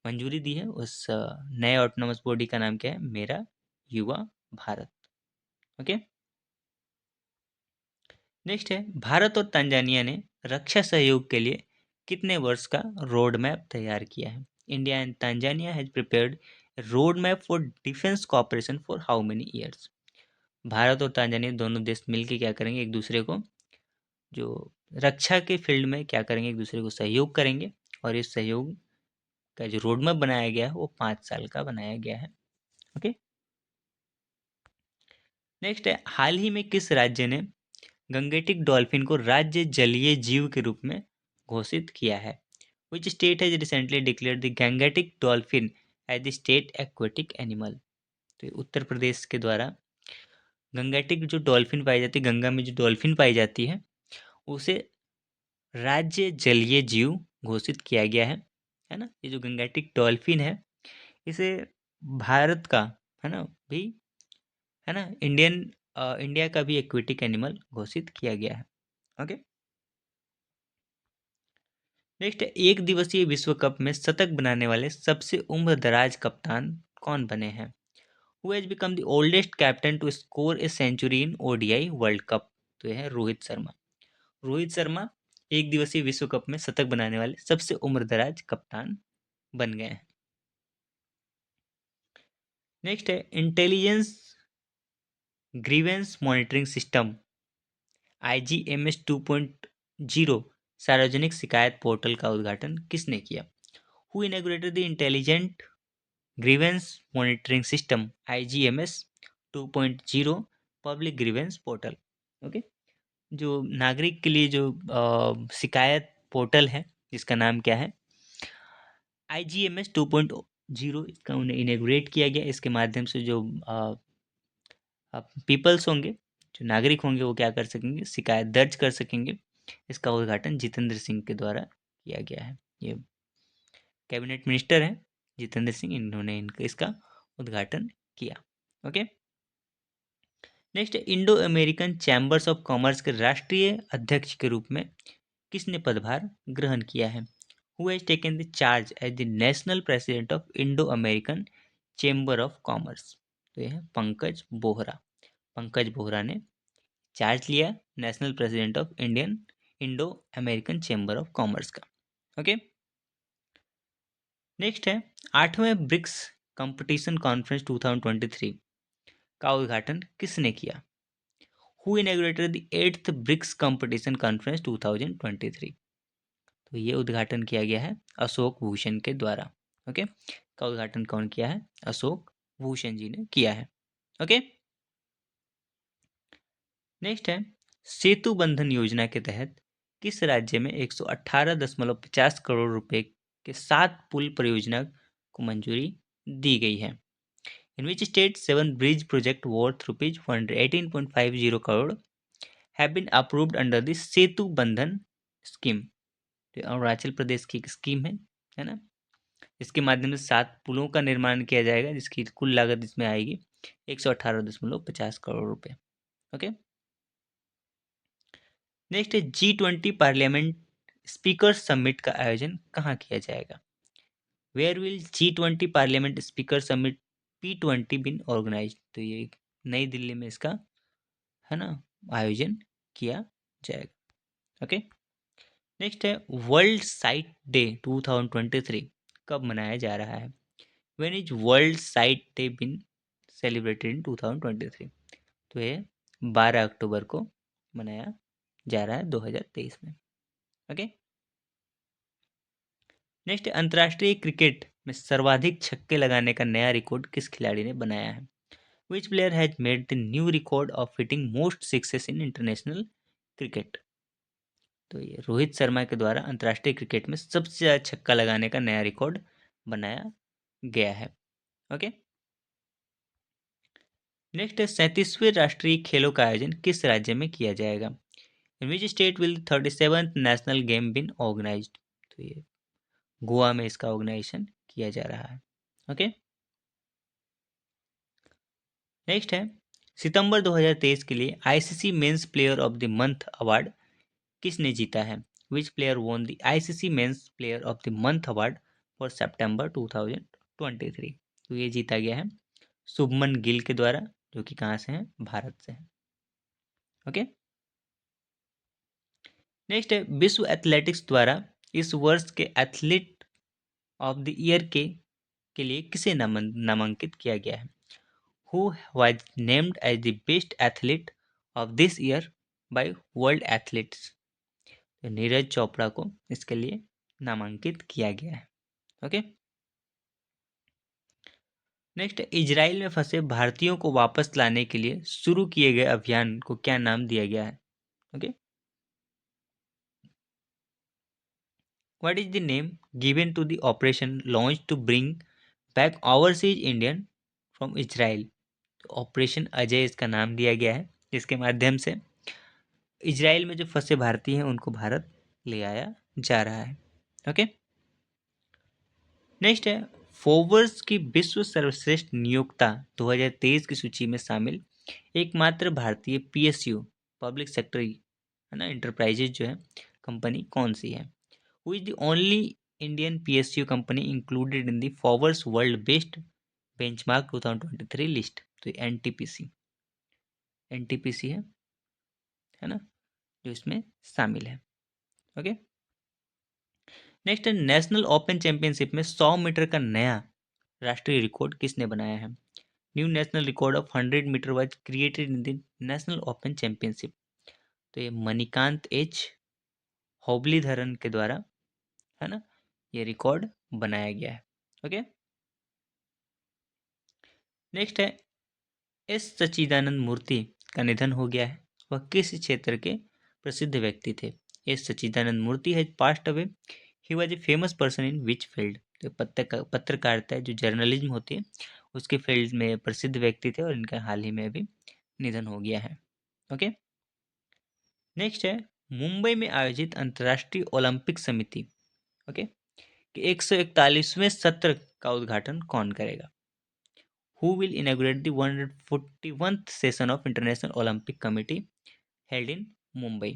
मंजूरी दी है। उस नए ऑटोनॉमस बॉडी का नाम क्या है? मेरा युवा भारत। ओके। नेक्स्ट है, भारत और तंजानिया ने रक्षा सहयोग के लिए कितने वर्ष का रोड मैप तैयार किया है? India and Tanzania has prepared road map for defence cooperation for how many years? Bharat और तंजानिया दोनों देश मिलकर क्या करेंगे? एक दूसरे को जो रक्षा के फील्ड में क्या करेंगे? एक दूसरे को सहयोग करेंगे। और इस सहयोग का जो रोड मैप बनाया गया है वो 5 साल का बनाया गया है। ओके। नेक्स्ट है, हाल ही में किस राज्य ने गंगेटिक डॉल्फिन को राज्य जलीय जीव के रूप में घोषित किया है? Which state has recently declared the gangetic dolphin as the state aquatic animal? तो उत्तर प्रदेश के द्वारा गंगेटिक जो डॉल्फिन पाई जाती है, गंगा में जो डॉल्फिन पाई जाती है, उसे राज्य जलीय जीव घोषित किया गया है ना। ये जो गंगेटिक डॉल्फिन है, इसे भारत का है ना भी, है ना, इंडिया का भी एक्वेटिक एनिमल घोषित किया गया है। ओके। नेक्स्ट, एक दिवसीय विश्व कप में शतक बनाने वाले सबसे उम्र दराज कप्तान कौन बने हैं? Who has become the oldest captain to score a century in ODI world cup? तो यह है रोहित शर्मा। रोहित शर्मा एक दिवसीय विश्व कप में शतक बनाने वाले सबसे उम्र दराज कप्तान बन गए हैं। नेक्स्ट है, intelligence grievance monitoring system IGMS 2.0 सार्वजनिक शिकायत पोर्टल का उद्घाटन किसने किया? Who inaugurated the intelligent grievance monitoring system IGMS 2.0 public grievance portal? Okay. जो नागरिक के लिए जो शिकायत पोर्टल है, जिसका नाम क्या है? IGMS 2.0, इसका उन्हें इनॉग्रेट किया गया। इसके माध्यम से जो पीपल्स होंगे, जो नागरिक होंगे, वो क्या कर सकेंगे? शिकायत दर्ज कर सकेंगे। इसका उद्घाटन जितेंद्र सिंह के द्वारा किया गया है। ये कैबिनेट मिनिस्टर हैं जितेंद्र सिंह, इन्होंने इसका उद्घाटन किया। Okay. Next, Indo American chambers of commerce के राष्ट्रीय अध्यक्ष के रूप में किसने पदभार ग्रहण किया है? Who has taken the charge as the national president of Indo American chamber of commerce? तो यह है पंकज बोहरा। पंकज बोहरा ने चार्ज लिया national president of Indian Indo American chamber of commerce का। ओके। नेक्स्ट है 8वें ब्रिक्स कंपटीशन कॉन्फ्रेंस 2023 का उद्घाटन किसने किया? Who inaugurated the 8th BRICS competition conference 2023? तो ये उद्घाटन किया गया है अशोक भूषण के द्वारा। ओके, का उद्घाटन कौन किया है? अशोक भूषण जी ने किया है। ओके। नेक्स्ट है सेतु बंधन योजना के तहत किस राज्य में 118.50 करोड़ रुपए के 7 पुल परियोजना को मंजूरी दी गई है? In which state 7 bridge project worth rupees 118.50 crore have been approved under the Setu Bandhan scheme? तो अरुणाचल प्रदेश की एक स्कीम है ना? इसके माध्यम से 7 पुलों का निर्माण किया जाएगा जिसकी कुल लागत इसमें आएगी 118.50 करोड़ रुपए। ओके। नेक्स्ट है G20 पार्लियामेंट स्पीकर समिट का आयोजन कहाँ किया जाएगा? Where will G20 parliament speaker summit P20 been organise? तो ये नई दिल्ली में इसका है ना आयोजन किया जाएगा। ओके। नेक्स्ट है वर्ल्ड साइट डे 2023 कब मनाया जा रहा है? When is world sight day been celebrated in 2023? तो ये 12 अक्टूबर को मनाया जा रहा है 2023 में। ओके। नेक्स्ट अंतर्राष्ट्रीय क्रिकेट में सर्वाधिक छक्के लगाने का नया रिकॉर्ड किस खिलाड़ी ने बनाया है? Which player has made the new record of hitting most sixes in international cricket? तो ये रोहित शर्मा के द्वारा अंतर्राष्ट्रीय क्रिकेट में सबसे ज़्यादा छक्का लगाने का नया रिकॉर्ड बनाया गया है। ओके। नेक्स्ट है 37वें राष्ट्रीय खेलों का आयोजन किस राज्य में किया जाएगा? In which state will 37th national game been organised? तो ये गोवा में इसका ऑर्गेनाइजेशन किया जा रहा है। ओके। नेक्स्ट है सितंबर 2023 के लिए ICC men's player of the month award किसने जीता है? Which player won the ICC men's player of the month award for September 2023? तो ये जीता गया है शुभमन गिल के द्वारा, जो कि कहाँ से हैं? भारत से हैं। ओके। नेक्स्ट है विश्व एथलेटिक्स द्वारा इस वर्ष के एथलीट ऑफ द ईयर के लिए किसे नामांकित किया गया है? Who was named as the best athlete of this year by World Athletes? तो नीरज चोपड़ा को इसके लिए नामांकित किया गया है। ओके। नेक्स्ट इजराइल में फंसे भारतीयों को वापस लाने के लिए शुरू किए गए अभियान को क्या नाम दिया गया है? Okay. What is the name given to the operation launch to bring back overseas Indian from Israel? Operation Ajay इसका नाम दिया गया है, जिसके माध्यम से इजराइल में जो फंसे भारतीय हैं उनको भारत ले आया जा रहा है। ओके। नेक्स्ट है फोर्ब्स की विश्व सर्वश्रेष्ठ नियोक्ता 2023 की सूची में शामिल एकमात्र भारतीय पीएसयू पब्लिक सेक्टर है ना इंटरप्राइजेज जो है कंपनी कौन सी है? Who is the only Indian PSU company included in the Forbes world best benchmark 2023 list? तो एनटीपीसी है ना जो इसमें शामिल है। Okay. Next national open championship में 100 मीटर का नया राष्ट्रीय रिकॉर्ड किसने बनाया है? New national record of 100 metre was created in the national open championship. तो ये मणिकांत एच होबलीधरन के द्वारा है ना ये रिकॉर्ड बनाया गया है। ओके। नेक्स्ट है एस सच्चिदानंद मूर्ति का निधन हो गया है। वह किस क्षेत्र के प्रसिद्ध व्यक्ति थे? S Sachchidanand Murthy has passed away. He was a famous person in which field? तो पत्रकारिता जो जर्नलिज्म होती है उसके फील्ड में प्रसिद्ध व्यक्ति थे और इनका हाल ही में अभी निधन हो गया है। ओके। नेक्स्ट है मुंबई में आयोजित अंतर्राष्ट्रीय ओलंपिक समिति ओके कि 141वें सत्र का उद्घाटन कौन करेगा? Who will inaugurate the 141th session of international Olympic committee held in Mumbai?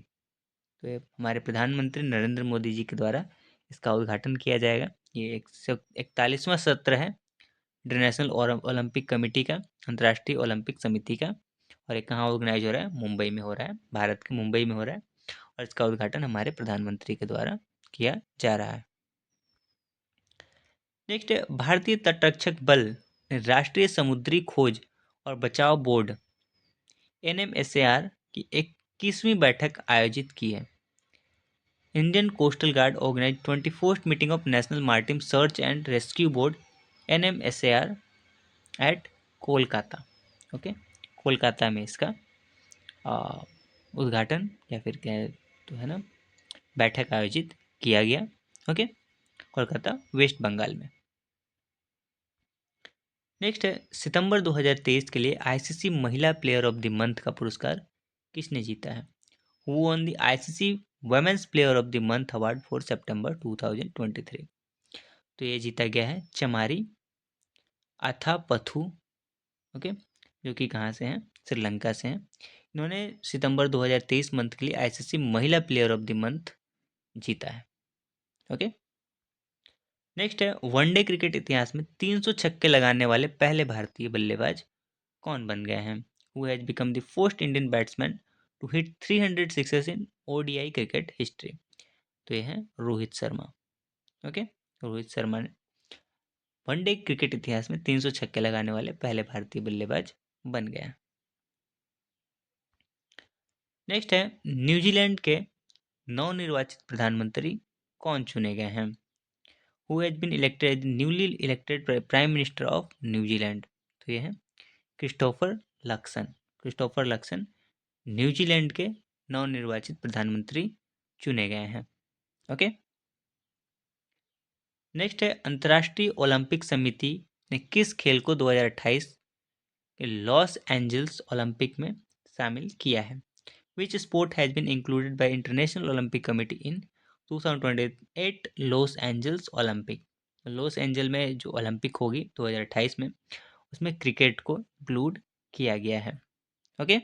तो ये हमारे प्रधानमंत्री नरेंद्र मोदी जी के द्वारा इसका उद्घाटन किया जाएगा। ये 141वां सत्र है इंटरनेशनल ओलंपिक कमेटी का, अंतर्राष्ट्रीय ओलंपिक समिति का, और ये कहाँ ऑर्गेनाइज हो रहा है? मुंबई में हो रहा है, भारत के मुंबई में हो रहा है, और इसका उद्घाटन हमारे प्रधानमंत्री के द्वारा किया जा रहा है। नेक्स्ट है भारतीय तटरक्षक बल ने राष्ट्रीय समुद्री खोज और बचाव बोर्ड NMSAR की 21वीं बैठक आयोजित की है। Indian coastal guard organize 24th meeting of national maritime search and rescue board NMSAR at Kolkata. Okay, Kolkata में इसका उद्घाटन या फिर क्या तो है ना, बैठक आयोजित किया गया। ओके, कोलकाता वेस्ट बंगाल में। नेक्स्ट है सितंबर 2023 के लिए ICC महिला प्लेयर ऑफ द मंथ का पुरस्कार किसने जीता है? Who won the ICC women's player of the month award for September 2023? तो ये जीता गया है चमारी अथापथु। ओके, जो कि कहाँ से हैं? श्रीलंका से हैं। इन्होंने सितंबर 2023 मंथ के लिए ICC महिला प्लेयर ऑफ द मंथ जीता है। ओके, नेक्स्ट है वनडे क्रिकेट इतिहास में 300 छक्के लगाने वाले पहले भारतीय बल्लेबाज कौन बन गए हैं? Who has become the first Indian batsman to hit 300 sixes in ODI cricket history? तो ये है रोहित शर्मा। ओके, रोहित शर्मा ने वनडे क्रिकेट इतिहास में 300 छक्के लगाने वाले पहले भारतीय बल्लेबाज बन गए हैं। नेक्स्ट है न्यूजीलैंड के नवनिर्वाचित प्रधानमंत्री कौन चुने गए हैं? Who has been elected as newly elected prime minister of New Zealand? तो ये है Christopher Luxon. Christopher Luxon New Zealand के नवनिर्वाचित प्रधानमंत्री चुने गए हैं। ओके, नेक्स्ट है अंतर्राष्ट्रीय ओलंपिक समिति ने किस खेल को 2028 के लॉस एंजल्स ओलंपिक में शामिल किया है? Which sport has been included by international Olympic committee in 2028 Los Angeles Olympic? Los Angel में जो ओलंपिक होगी 2028 में, उसमें क्रिकेट को इंक्लूड किया गया है। ओके,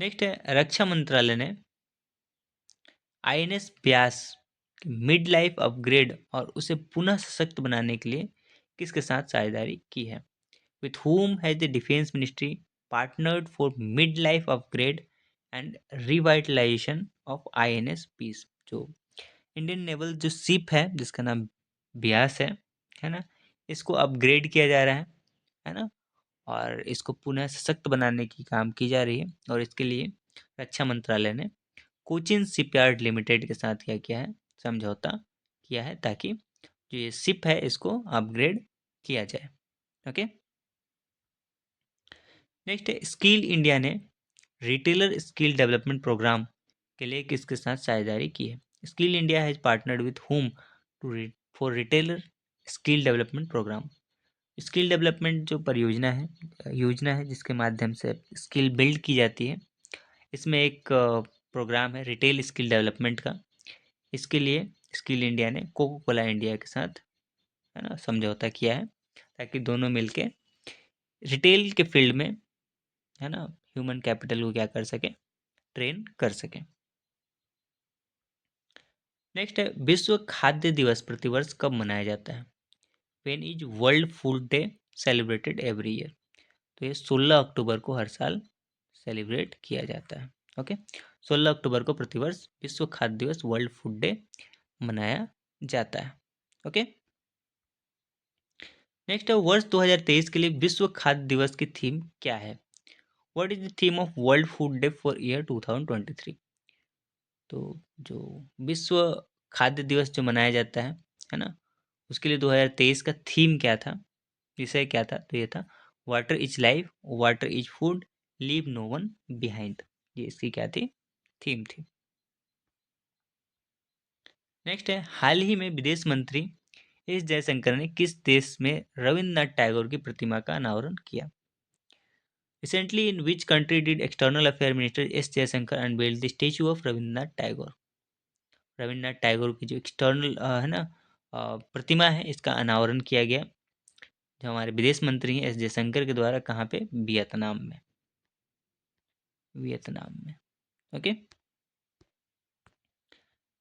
नेक्स्ट है रक्षा मंत्रालय ने INS Beas mid life upgrade और उसे पुनः सशक्त बनाने के लिए किसके साथ साझेदारी की है? With whom has the defence ministry partnered for mid life upgrade and revitalisation of INS peace? जो इंडियन नेवल जो शिप है जिसका नाम ब्यास है ना, इसको अपग्रेड किया जा रहा है ना, और इसको पुनः सशक्त बनाने की काम की जा रही है। और इसके लिए रक्षा मंत्रालय ने कोचिन शिपयार्ड लिमिटेड के साथ क्या किया है? समझौता किया है, ताकि जो ये शिप है इसको अपग्रेड किया जाए। ओके, नेक्स्ट है स्किल इंडिया ने रिटेलर स्किल डेवलपमेंट प्रोग्राम के लिए किसके साथ साझेदारी की है? Skill India has partnered with home to for retailer skill development programme? Skill development जो परियोजना है, योजना है जिसके माध्यम से स्किल बिल्ड की जाती है, इसमें एक प्रोग्राम है रिटेल स्किल डेवलपमेंट का। इसके लिए स्किल इंडिया ने कोको कोला इंडिया के साथ है ना समझौता किया है, ताकि दोनों मिलके रिटेल के फील्ड में है ना ह्यूमन कैपिटल को क्या कर सके? ट्रेन कर सके। नेक्स्ट है विश्व खाद्य दिवस प्रतिवर्ष कब मनाया जाता है? When is world food day celebrated every year? तो ये 16 अक्टूबर को हर साल सेलिब्रेट किया जाता है। ओके, 16 अक्टूबर को प्रतिवर्ष विश्व खाद्य दिवस वर्ल्ड फूड डे मनाया जाता है। ओके, नेक्स्ट है वर्ष 2023 के लिए विश्व खाद्य दिवस की थीम क्या है? What is the theme of world food day for year 2023? तो जो विश्व खाद्य दिवस जो मनाया जाता है ना, उसके लिए 2023 का थीम क्या था, विषय क्या था? तो ये था water is life, water is food, leave no one behind. ये इसकी क्या थी? थीम थी। नेक्स्ट है हाल ही में विदेश मंत्री एस जयशंकर ने किस देश में रविन्द्रनाथ टैगोर की प्रतिमा का अनावरण किया? Recently in which country did external affair minister S Jaishankar unveil the statue of Rabindranath Tagore? Rabindranath Tagore की जो एक्सटर्नल है ना प्रतिमा है, इसका अनावरण किया गया जो हमारे विदेश मंत्री हैं एस जयशंकर के द्वारा। कहाँ पे? वियतनाम में। वियतनाम में। ओके,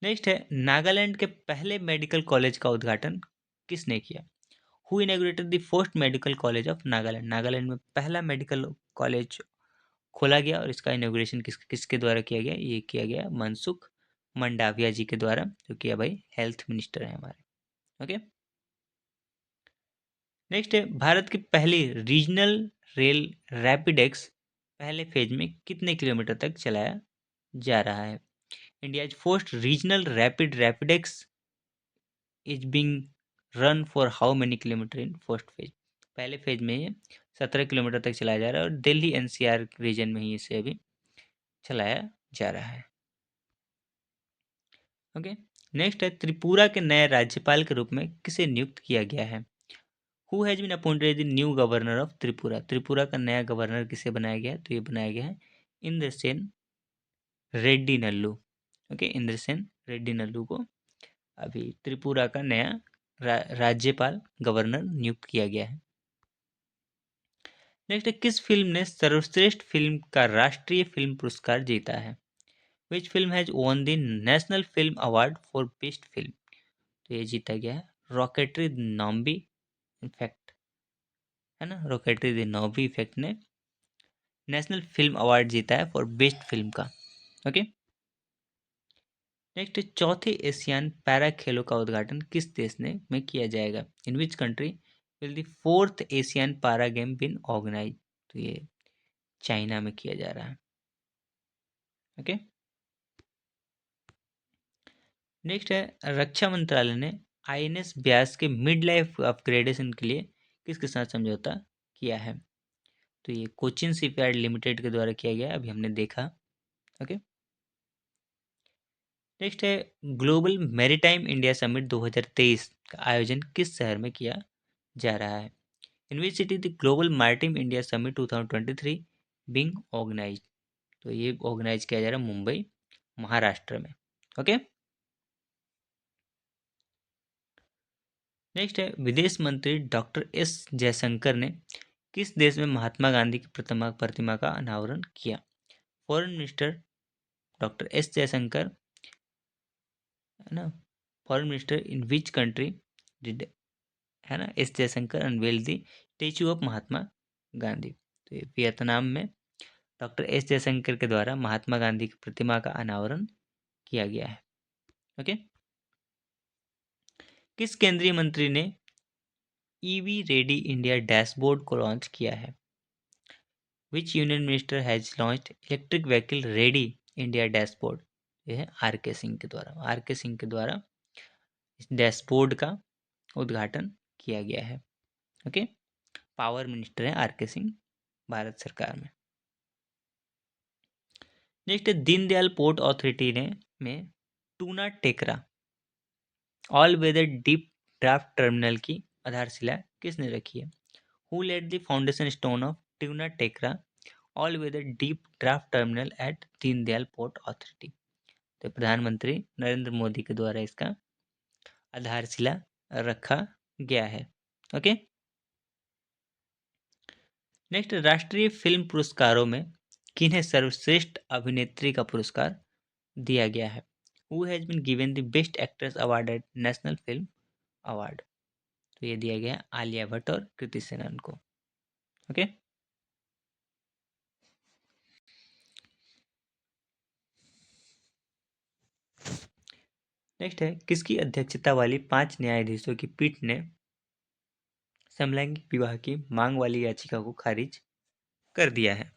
नेक्स्ट है नागालैंड के पहले मेडिकल कॉलेज का उद्घाटन किसने किया? Who inaugurated the first medical college of Nagaland? Nagaland में पहला मेडिकल कॉलेज खोला गया और इसका इनॉग्रेशन किसके द्वारा किया गया? ये किया गया मनसुख मंडाविया जी के द्वारा, जो कि भाई हेल्थ मिनिस्टर हैं हमारे। ओके, नेक्स्ट है भारत की पहली रीजनल रेल रैपिडेक्स पहले फेज में कितने किलोमीटर तक चलाया जा रहा है? India's first regional RapidX is being run for how many kilometre in first phase? पहले फेज में ये 17 किलोमीटर तक चलाया जा रहा है और दिल्ली एनसीआर रीजन में ही इसे अभी चलाया जा रहा है। ओके, नेक्स्ट है त्रिपुरा के नए राज्यपाल के रूप में किसे नियुक्त किया गया है? Who has been appointed the new governor of Tripura? Tripura का नया गवर्नर किसे बनाया गया है? तो ये बनाया गया है इंद्रसेन रेड्डी नल्लू। ओके, इंद्रसेन रेड्डी नल्लू को अभी त्रिपुरा का नया राज्यपाल गवर्नर नियुक्त किया गया है। नेक्स्ट है किस फिल्म ने सर्वश्रेष्ठ फिल्म का राष्ट्रीय फिल्म पुरस्कार जीता है? Which film has won the national film award for best film? तो ये जीता गया है रॉकेटरी नॉम्बी इफेक्ट, है ना, रॉकेटरी द नॉम्बी इफेक्ट ने नेशनल फिल्म अवार्ड जीता है फॉर बेस्ट फिल्म का। ओके, नेक्स्ट चौथे एशियान पैरा खेलों का उद्घाटन किस देश ने में किया जाएगा? In which country will the fourth Asian para game been organise? तो ये चाइना में किया जा रहा है। ओके, नेक्स्ट है रक्षा मंत्रालय ने आईएनएस ब्यास के मिड लाइफ अपग्रेडेशन के लिए किसके साथ समझौता किया है? तो ये कोचिन शिपयार्ड लिमिटेड के द्वारा किया गया, अभी हमने देखा। ओके, नेक्स्ट है ग्लोबल मैरीटाइम इंडिया समिट 2023 का आयोजन किस शहर में किया जा रहा है? In which city the global maritime India summit 2023 being organised? तो ये ऑर्गेनाइज किया जा रहा है मुंबई, महाराष्ट्र में। ओके, नेक्स्ट है विदेश मंत्री डॉक्टर एस जयशंकर ने किस देश में महात्मा गांधी की प्रतिमा का अनावरण किया? Foreign minister doctor S Jaishankar, है ना, foreign minister in which country did, है ना, S Jaishankar unveil the statue of Mahatma Gandhi? तो ये वियतनाम में डॉक्टर एस जयशंकर के द्वारा महात्मा गांधी की प्रतिमा का अनावरण किया गया है। ओके, किस केंद्रीय मंत्री ने ईवी रेडी इंडिया डैशबोर्ड को लॉन्च किया है? विच union minister has launched electric vehicle ready India dashboard? ये है आर के सिंह के द्वारा। आर के सिंह के द्वारा इस डैशबोर्ड का उद्घाटन किया गया है। ओके, पावर मिनिस्टर है आर के सिंह भारत सरकार में। नेक्स्ट दीनदयाल पोर्ट अथॉरिटी ने में Tuna Tekra all weather deep draft terminal की आधारशिला किसने रखी है? Who laid the foundation stone of Tuna Tekra all weather deep draft terminal at Deendayal port authority? तो प्रधानमंत्री नरेंद्र मोदी के द्वारा इसका आधारशिला रखा गया है। ओके, नेक्स्ट राष्ट्रीय फिल्म पुरस्कारों में किन्हें सर्वश्रेष्ठ अभिनेत्री का पुरस्कार दिया गया है? Who has been given the best actress award at national film award? तो ये दिया गया आलिया भट्ट और कृति सेनन को। ओके, नेक्स्ट है किसकी अध्यक्षता वाली 5 न्यायाधीशों की पीठ ने समलैंगिक विवाह की मांग वाली याचिका को खारिज कर दिया है?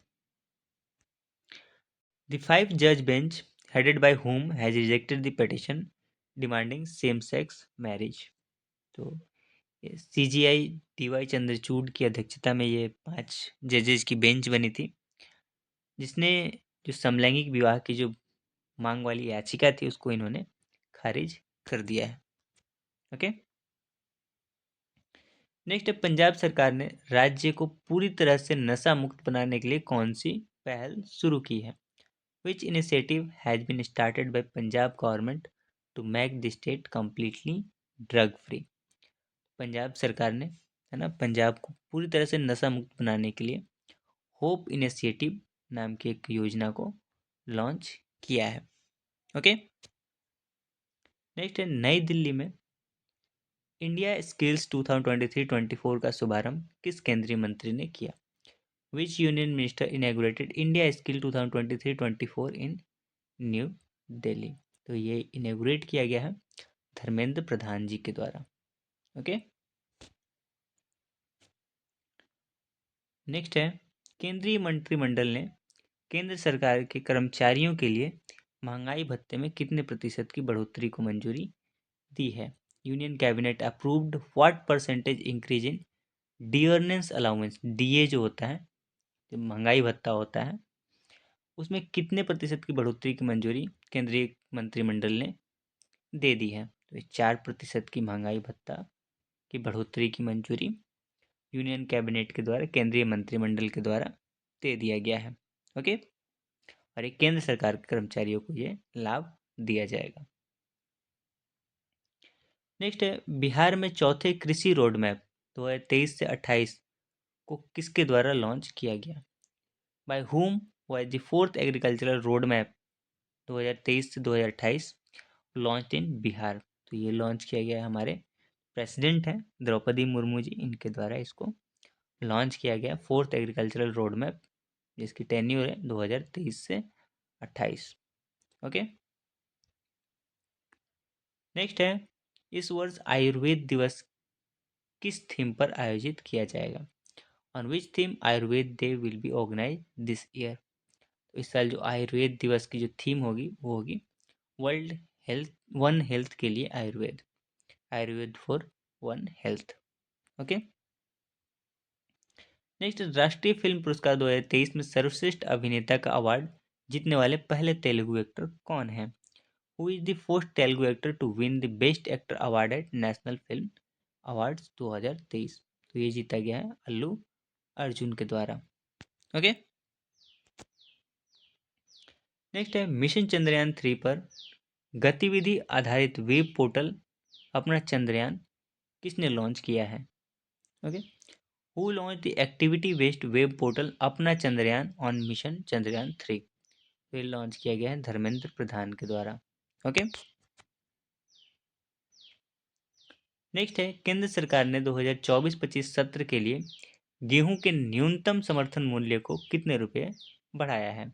द 5 जज bench headed by whom has rejected the petition demanding same sex marriage? तो सीजीआई डीवाई चंद्रचूड़ की अध्यक्षता में ये 5 जजेस की बेंच बनी थी, जिसने जो समलैंगिक विवाह की जो मांग वाली याचिका थी उसको इन्होंने खारिज कर दिया है। ओके, नेक्स्ट है पंजाब सरकार ने राज्य को पूरी तरह से नशा मुक्त बनाने के लिए कौन सी पहल शुरू की है? Which initiative has been started by Punjab government to make the state completely drug free? Punjab सरकार ने, है ना, पंजाब को पूरी तरह से नशा मुक्त बनाने के लिए होप इनिशिएटिव नाम की एक योजना को लॉन्च किया है। ओके, नेक्स्ट है नई दिल्ली में इंडिया स्किल्स 2023-24 का शुभारंभ किस केंद्रीय मंत्री ने किया? Which union minister inaugurated India skill 2023-24 in New Delhi? तो ये इनॉग्रेट किया गया है धर्मेंद्र प्रधान जी के द्वारा। ओके, नेक्स्ट है, केंद्रीय मंत्रिमंडल ने केंद्र सरकार के कर्मचारियों के लिए महंगाई भत्ते में कितने प्रतिशत की बढ़ोतरी को मंजूरी दी है? Union cabinet approved what percentage increase in dearness allowance, DA जो होता है, जो महंगाई भत्ता होता है, उसमें कितने प्रतिशत की बढ़ोतरी की मंजूरी केंद्रीय मंत्रिमंडल ने दे दी है? तो 4% की महंगाई भत्ता की बढ़ोतरी की मंजूरी यूनियन कैबिनेट के द्वारा, केंद्रीय मंत्रिमंडल के द्वारा दे दिया गया है। ओके, और ये केंद्र सरकार के कर्मचारियों को ये लाभ दिया जाएगा। नेक्स्ट है, बिहार में चौथे कृषि रोड मैप 2023 से 28 को किसके द्वारा लॉन्च किया गया? By whom was the fourth agricultural road map 2023 से 2028 लॉन्च इन बिहार? तो ये लॉन्च किया गया है, हमारे प्रेसिडेंट हैं द्रौपदी मुर्मू जी, इनके द्वारा इसको लॉन्च किया गया, फोर्थ एग्रीकल्चरल रोड मैप, जिसकी टेन्यूर है 2023 से 28। ओके, नेक्स्ट है, इस वर्ष आयुर्वेद दिवस किस थीम पर आयोजित किया जाएगा? On which theme Ayurveda day will be organize this year? तो इस साल जो आयुर्वेद दिवस की जो थीम होगी वो होगी वर्ल्ड हेल्थ, वन हेल्थ के लिए Ayurveda, Ayurveda for one health. Okay, next, राष्ट्रीय फिल्म पुरस्कार 2023 में सर्वश्रेष्ठ अभिनेता का अवार्ड जीतने वाले पहले तेलुगु एक्टर कौन है? Who is the first Telugu actor to win the best actor award at national film awards 2023? तो ये जीता गया है अल्लू अर्जुन के द्वारा। ओके, नेक्स्ट है, मिशन चंद्रयान 3 पर गतिविधि आधारित वेब पोर्टल अपना चंद्रयान किसने लॉन्च किया है? Okay, who launch the activity based web portal अपना चंद्रयान ऑन मिशन चंद्रयान 3? ये लॉन्च किया गया है धर्मेंद्र प्रधान के द्वारा। ओके, नेक्स्ट है, केंद्र सरकार ने 2024-25 सत्र के लिए गेहूं के न्यूनतम समर्थन मूल्य को कितने रुपए बढ़ाया है?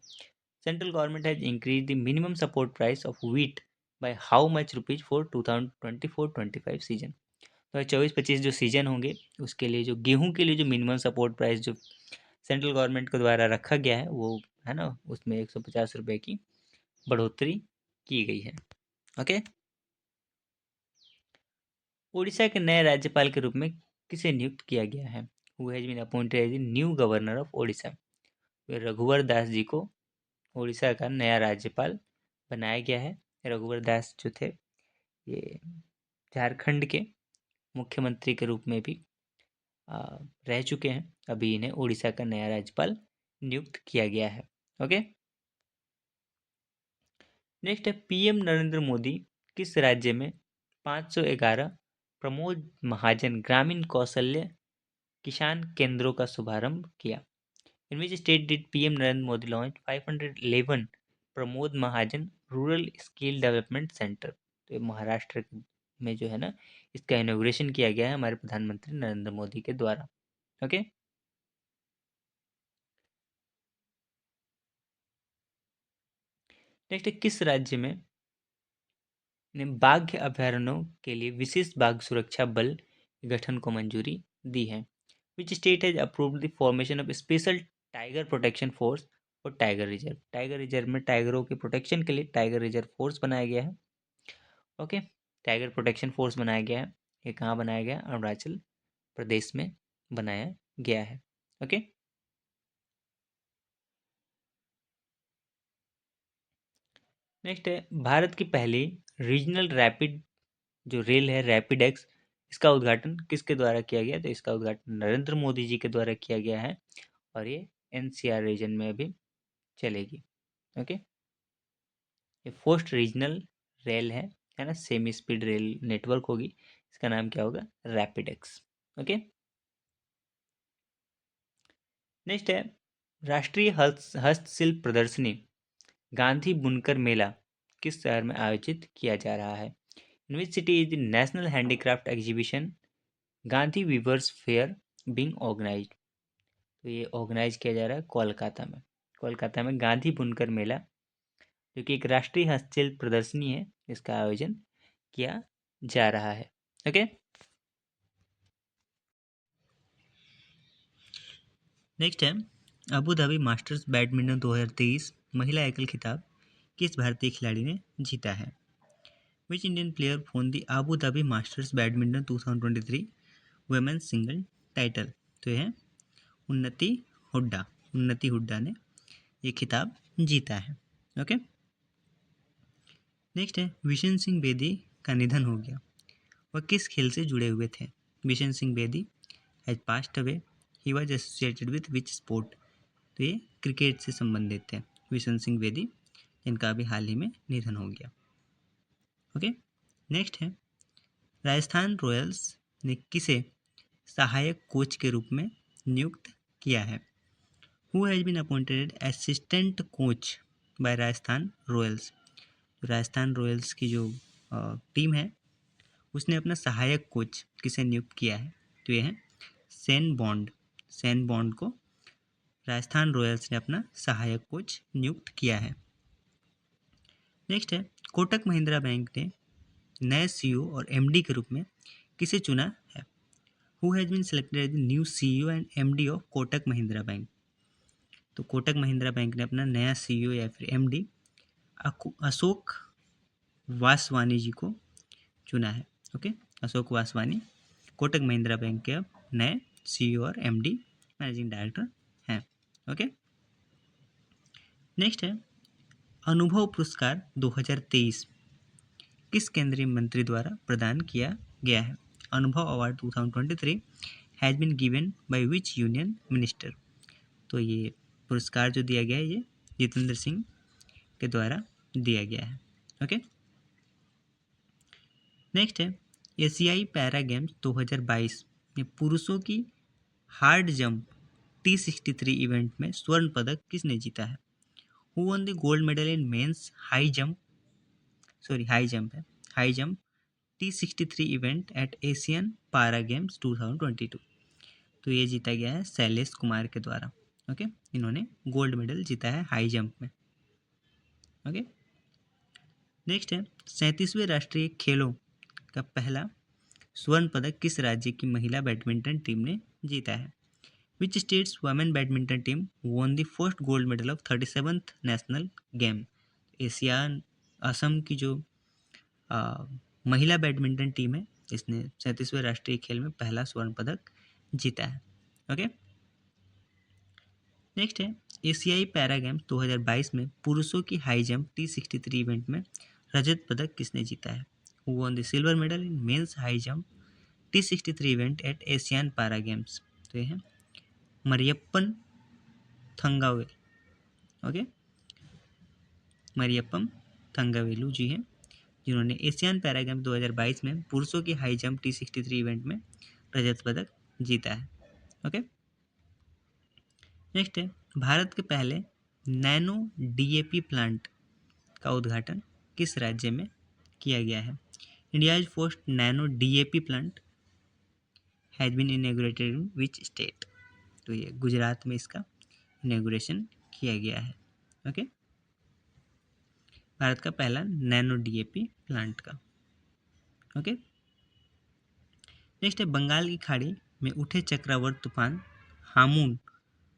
Central government has increase the minimum support price of wheat by how much rupees for 2024-25 season? 2024-25 जो सीजन होंगे उसके लिए जो गेहूं के लिए जो मिनिमम सपोर्ट प्राइस जो सेंट्रल गवर्नमेंट के द्वारा रखा गया है वो है ना, उसमें 150 रुपए की बढ़ोतरी की गई है। ओके, उड़ीसा के नए राज्यपाल के रूप में किसे नियुक्त किया गया है? Who has been appointed as new governor of Odisha? तो रघुवर दास जी को उड़ीसा का नया राज्यपाल बनाया गया है। रघुवर दास जो थे ये झारखंड के मुख्यमंत्री के रूप में भी रह चुके हैं, अभी इन्हें उड़ीसा का नया राज्यपाल नियुक्त किया गया है। ओके, नेक्स्ट है, पीएम नरेंद्र मोदी किस राज्य में 511 प्रमोद महाजन ग्रामीण कौशल्य किसान केंद्रों का शुभारंभ किया? In which state did PM Narendra Modi launch 511 Pramod Mahajan rural skill development centre? तो ये महाराष्ट्र में जो है ना, इसका इनॉग्रेशन किया गया है हमारे प्रधानमंत्री नरेंद्र मोदी के द्वारा। ओके, नेक्स्ट, किस राज्य में ने बाघ अभयारण्यों के लिए विशेष बाघ सुरक्षा बल के गठन को मंजूरी दी है? Which state has approved the formation of special tiger protection force और टाइगर रिजर्व? टाइगर रिजर्व में टाइगरों के प्रोटेक्शन के लिए टाइगर रिजर्व फोर्स बनाया गया है। ओके, टाइगर प्रोटेक्शन फोर्स बनाया गया है। ये कहाँ बनाया गया? अरुणाचल प्रदेश में बनाया गया है। ओके, नेक्स्ट है, भारत की पहली रीजनल रैपिड जो रेल है रैपिड एक्स, इसका उद्घाटन किसके द्वारा किया गया? तो इसका उद्घाटन नरेंद्र मोदी जी के द्वारा किया गया है और ये एनसीआर रीजन में अभी चलेगी। ओके, ये फर्स्ट रीजनल रेल है ना, सेमी स्पीड रेल नेटवर्क होगी, इसका नाम क्या होगा? Rapid x. ओके, नेक्स्ट है, राष्ट्रीय हस्तशिल्प प्रदर्शनी गांधी बुनकर मेला किस शहर में आयोजित किया जा रहा है? In which city is the national handicraft exhibition Gandhi weavers fair being organised? तो ये ऑर्गेनाइज किया जा रहा है कोलकाता में। कोलकाता में गांधी बुनकर मेला जो कि एक राष्ट्रीय हस्तशिल्प प्रदर्शनी है, इसका आयोजन किया जा रहा है। ओके, नेक्स्ट है अबू धाबी मास्टर्स बैडमिंटन 2023 महिला एकल खिताब किस भारतीय खिलाड़ी ने जीता है? Which Indian player won the Abu Dhabi masters badminton 2023 women's single title? तो यह है उन्नति हुड्डा ने ये खिताब जीता है। ओके, नेक्स्ट है विशन सिंह बेदी का निधन हो गया, वह किस खेल से जुड़े हुए थे? Bishan Singh Bedi has passed away, he was associated with which sport? तो ये क्रिकेट से संबंधित थे विशन सिंह बेदी, जिनका अभी हाल ही में निधन हो गया। ओके, नेक्स्ट है राजस्थान रॉयल्स ने किसे सहायक कोच के रूप में नियुक्त किया है? Who has been appointed assistant coach by Rajasthan Royals? Rajasthan Royals की जो टीम है उसने अपना सहायक कोच किसे नियुक्त किया है? तो ये है सेन बॉन्ड को राजस्थान रॉयल्स ने अपना सहायक कोच नियुक्त किया है। नेक्स्ट है कोटक महिंद्रा बैंक ने नए सीईओ और एमडी के रूप में किसे चुना है? Who has been selected as the new CEO and MD of Kotak Mahindra bank? तो कोटक महिंद्रा बैंक ने अपना नया सीईओ या फिर एमडी अशोक वासवानी जी को चुना है। ओके, अशोक वासवानी कोटक महिंद्रा बैंक के अब नए सीईओ और एमडी मैनेजिंग डायरेक्टर हैं। ओके, नेक्स्ट है अनुभव पुरस्कार 2023 किस केंद्रीय मंत्री द्वारा प्रदान किया गया है? Anubhav award 2023 has been given by which union minister? तो ये पुरस्कार जो दिया गया है ये जितेंद्र सिंह के द्वारा दिया गया है। ओके, नेक्स्ट है एशियाई पैरा गेम्स 2022 में पुरुषों की हार्ड जंप T63 इवेंट में स्वर्ण पदक किसने जीता है? Who one the gold medal in mains high jump T63 event at Asian para games 2022? तो ये जीता गया है शैलेश कुमार के द्वारा। ओके, इन्होंने गोल्ड मेडल जीता है हाई जंप में। ओके, नेक्स्ट है 37वें राष्ट्रीय खेलों का पहला स्वर्ण पदक किस राज्य की महिला बैडमिंटन टीम ने जीता है? Which state's women badminton team won the first gold medal of 37th national game? एशियान असम की जो महिला बैडमिंटन टीम है इसने 37वें राष्ट्रीय खेल में पहला स्वर्ण पदक जीता है। ओके, नेक्स्ट है एशियाई पैरा गेम्स 2022 में पुरुषों की हाई जंप T63 इवेंट में रजत पदक किसने जीता है? Who won the silver medal in mains high jump T63 event at Asian para games? तो ये है मरियप्पन थंगावेल। ओके, मरियप्पम थंगावेलू जी हैं जिन्होंने एशियन पैरा गेम्स 2022 में पुरुषों की हाई जंप T63 इवेंट में रजत पदक जीता है। ओके, नेक्स्ट है भारत के पहले नैनो डीएपी प्लांट का उद्घाटन किस राज्य में किया गया है? India's first nano DAP plant has been inaugurated in which state? तो ये गुजरात में इसका इनॉग्रेशन किया गया है। ओके, भारत का पहला नैनो डीएपी प्लांट का। ओके, नेक्स्ट है बंगाल की खाड़ी में उठे चक्रवात तूफान हामून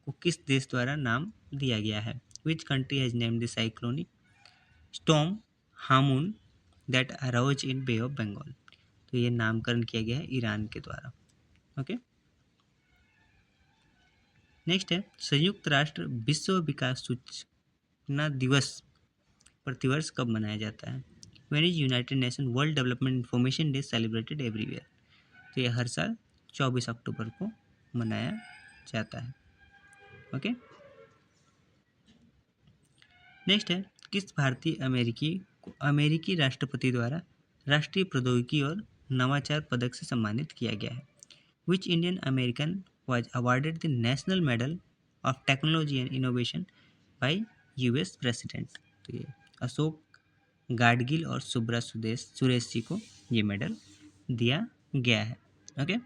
को किस देश द्वारा नाम दिया गया है? Which country has named the cyclonic storm Hamoon that arouse in bay of Bengal? तो ये नामकरण किया गया है ईरान के द्वारा। ओके, नेक्स्ट है संयुक्त राष्ट्र विश्व विकास सूचना दिवस प्रतिवर्ष कब मनाया जाता है? When is United nation world development information day celebrated everywhere? तो ये हर साल 24 अक्टूबर को मनाया जाता है। ओके, नेक्स्ट है किस भारतीय अमेरिकी को अमेरिकी राष्ट्रपति द्वारा राष्ट्रीय प्रौद्योगिकी और नवाचार पदक से सम्मानित किया गया है? Which Indian American was awarded the National Medal of Technology and Innovation by US president? तो ये अशोक गाडगिल और सुरेश जी को ये मेडल दिया गया है। ओके,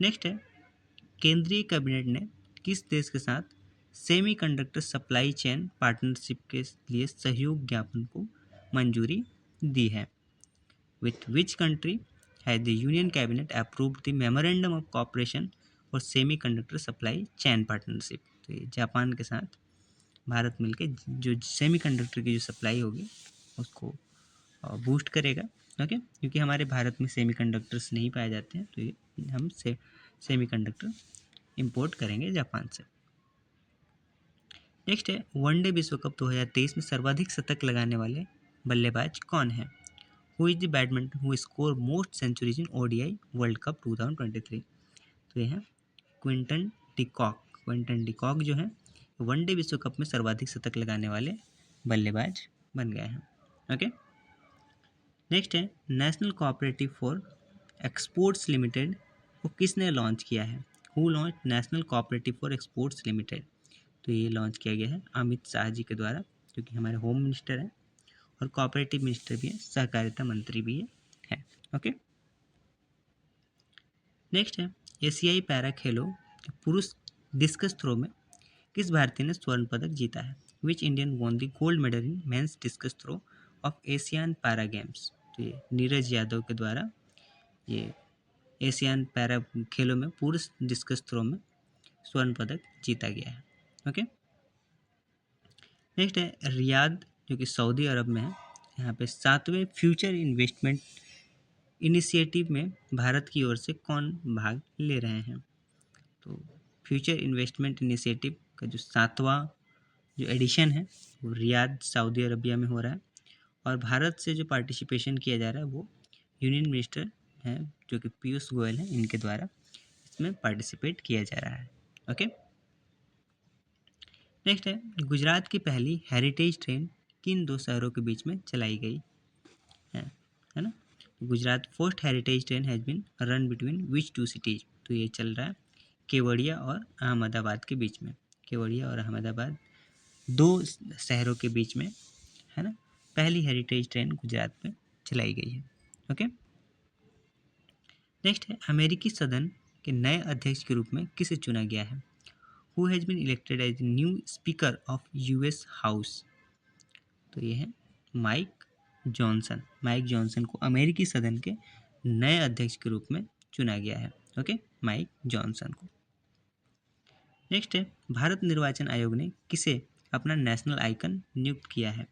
नेक्स्ट है केंद्रीय कैबिनेट ने किस देश के साथ सेमीकंडक्टर सप्लाई चेन पार्टनरशिप के लिए सहयोग ज्ञापन को मंजूरी दी है। With which country has the union cabinet approved the memorandum of cooperation और सेमीकंडक्टर सप्लाई चेन पार्टनरशिप। तो ये जापान के साथ भारत मिलके जो सेमीकंडक्टर की जो सप्लाई होगी उसको बूस्ट करेगा। ओके, क्योंकि हमारे भारत में सेमीकंडक्टर्स नहीं पाए जाते हैं, तो ये हम सेमीकंडक्टर इंपोर्ट करेंगे जापान से। नेक्स्ट है, वनडे विश्व कप 2023 में सर्वाधिक शतक लगाने वाले बल्लेबाज कौन है? Who is the badminton who score most centuries in ODI world cup 2023? तो ये है क्विंटन डिकॉक। क्विंटन डिकॉक जो है वनडे विश्व कप में सर्वाधिक शतक लगाने वाले बल्लेबाज बन गए हैं। ओके, नेक्स्ट है, national cooperative for exports limited को किसने लॉन्च किया है? Who launch national cooperative for exports limited? तो ये लॉन्च किया गया है अमित शाह जी के द्वारा, जो कि हमारे होम मिनिस्टर हैं और कोऑपरेटिव मिनिस्टर भी है, सहकारिता मंत्री भी है। ओके, नेक्स्ट है, एशियाई पैरा खेलों पुरुष डिस्कस थ्रो में किस भारतीय ने स्वर्ण पदक जीता है? Which Indian won the gold medal in men's discus throw of Asian para games? तो ये नीरज यादव के द्वारा ये एशियान पैरा खेलों में पुरुष डिस्कस थ्रो में स्वर्ण पदक जीता गया है। ओके, नेक्स्ट है, रियाद जो कि सऊदी अरब में है, यहाँ पे 7वें फ्यूचर इन्वेस्टमेंट इनिशिएटिव में भारत की ओर से कौन भाग ले रहे हैं? तो फ्यूचर इन्वेस्टमेंट इनिशिएटिव का जो 7वां जो एडिशन है वो रियाद सऊदी अरबिया में हो रहा है, और भारत से जो पार्टिसिपेशन किया जा रहा है वो यूनियन मिनिस्टर हैं जो कि पीयूष गोयल हैं, इनके द्वारा इसमें पार्टिसिपेट किया जा रहा है। ओके, नेक्स्ट है, गुजरात की पहली हेरिटेज ट्रेन किन दो शहरों के बीच में चलाई गई है ना? Gujarat first heritage train has been run between which two cities? तो ये चल रहा है केवड़िया और अहमदाबाद के बीच में। केवड़िया और अहमदाबाद दो शहरों के बीच में, है ना, पहली हेरिटेज ट्रेन गुजरात में चलाई गई है। ओके, नेक्स्ट है, अमेरिकी सदन के नए अध्यक्ष के रूप में किसे चुना गया है? Who has been elected as new speaker of US house? तो ये है माइक जॉनसन। माइक जॉनसन को अमेरिकी सदन के नए अध्यक्ष के रूप में चुना गया है। ओके, माइक जॉनसन को। नेक्स्ट है, भारत निर्वाचन आयोग ने किसे अपना नेशनल आइकन नियुक्त किया है?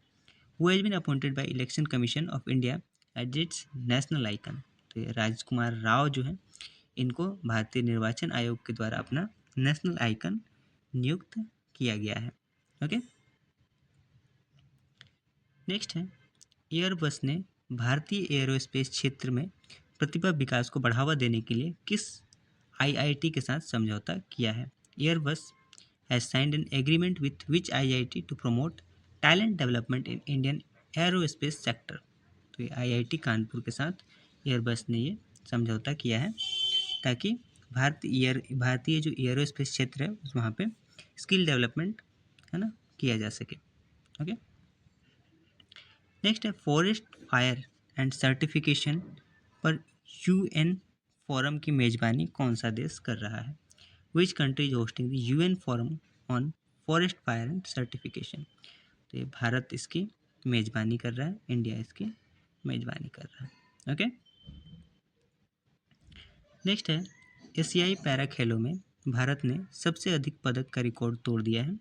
Who has been appointed by election commission of India as its national icon? तो ये राजकुमार राव जो है इनको भारतीय निर्वाचन आयोग के द्वारा अपना नेशनल आइकन नियुक्त किया गया है। ओके, नेक्स्ट है, एयरबस ने भारतीय एयरोस्पेस क्षेत्र में प्रतिभा विकास को बढ़ावा देने के लिए किस आईआईटी के साथ समझौता किया है? Airbus has signed an agreement with which IIT to promote talent development in Indian aerospace sector? तो ये आईआईटी कानपुर के साथ एयरबस ने ये समझौता किया है ताकि भारतीय जो एयरोस्पेस क्षेत्र है वहाँ पे स्किल डेवलपमेंट, है ना, किया जा सके। ओके, नेक्स्ट है, फॉरेस्ट फायर एंड सर्टिफिकेशन पर यूएन फोरम की मेजबानी कौन सा देश कर रहा है? Which country is hosting the UN forum on forest fire and certification? तो ये भारत इसकी मेजबानी कर रहा है, इंडिया इसकी मेजबानी कर रहा है। ओके, नेक्स्ट है, एशियाई पैरा खेलों में भारत ने सबसे अधिक पदक का रिकॉर्ड तोड़ दिया है।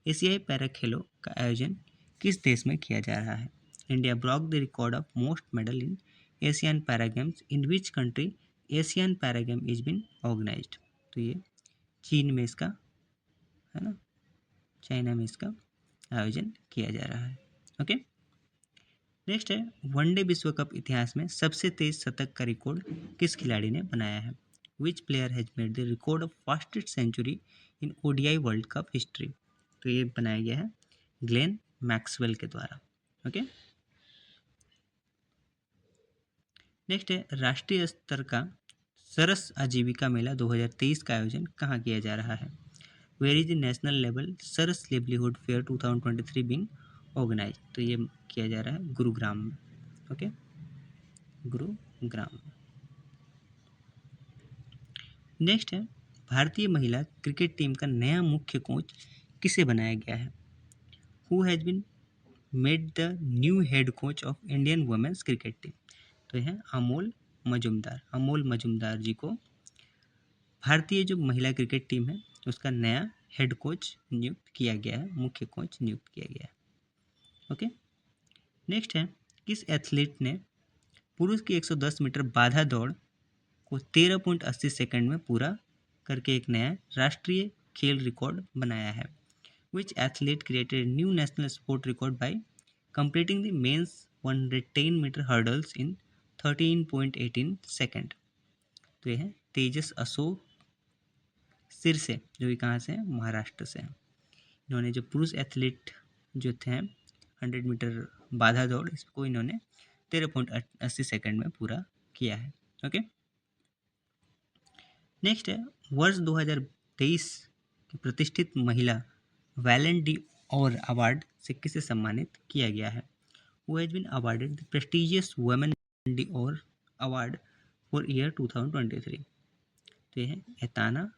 एशियाई पैरा खेलों का आयोजन किस देश में किया जा रहा है? India broke the record of most medal in Asian para games in which country Asian para game is been organised? तो ये चीन में इसका, है ना, चाइना में इसका आयोजन किया जा रहा है। ओके, नेक्स्ट है, वनडे विश्व कप इतिहास में सबसे तेज शतक का रिकॉर्ड किस खिलाड़ी ने बनाया है? Which player has made the record of fastest century in ODI world cup history? तो ये बनाया गया है ग्लेन मैक्सवेल के द्वारा। ओके, नेक्स्ट है, राष्ट्रीय स्तर का सरस आजीविका मेला 2023 का आयोजन कहाँ किया जा रहा है? Where is the national level Saras livelihood fair 2023 being organize? तो ये किया जा रहा है गुरुग्राम में। ओके, गुरुग्राम में। नेक्स्ट है, भारतीय महिला क्रिकेट टीम का नया मुख्य कोच किसे बनाया गया है? Who has been made the new head coach of Indian women's cricket team? तो यह अमोल मजुमदार। अमोल मजुमदार जी को भारतीय जो महिला क्रिकेट टीम है उसका नया हेड कोच नियुक्त किया गया है, मुख्य कोच नियुक्त किया गया है। ओके, नेक्स्ट है, किस एथलीट ने पुरुष की 110 मीटर बाधा दौड़ को 13.80 सेकंड में पूरा करके एक नया राष्ट्रीय खेल रिकॉर्ड बनाया है? Which athlete created a new national sport record by completing the men's 110 meter hurdles in 13.18 second? तो यह है तेजस अशोक सिरसे, जो कि कहाँ से है? महाराष्ट्र से है। इन्होंने जो पुरुष एथलीट जो थे 100 मीटर बाधा दौड़, इसको इन्होंने 13.80 सेकंड में पूरा किया है। ओके, नेक्स्ट है, वर्ष 2023 की प्रतिष्ठित महिला वैलेंट डी और अवार्ड से किसे सम्मानित किया गया है? Who has been awarded the prestigious Women d'Or award for year 2023? तो यह है एताना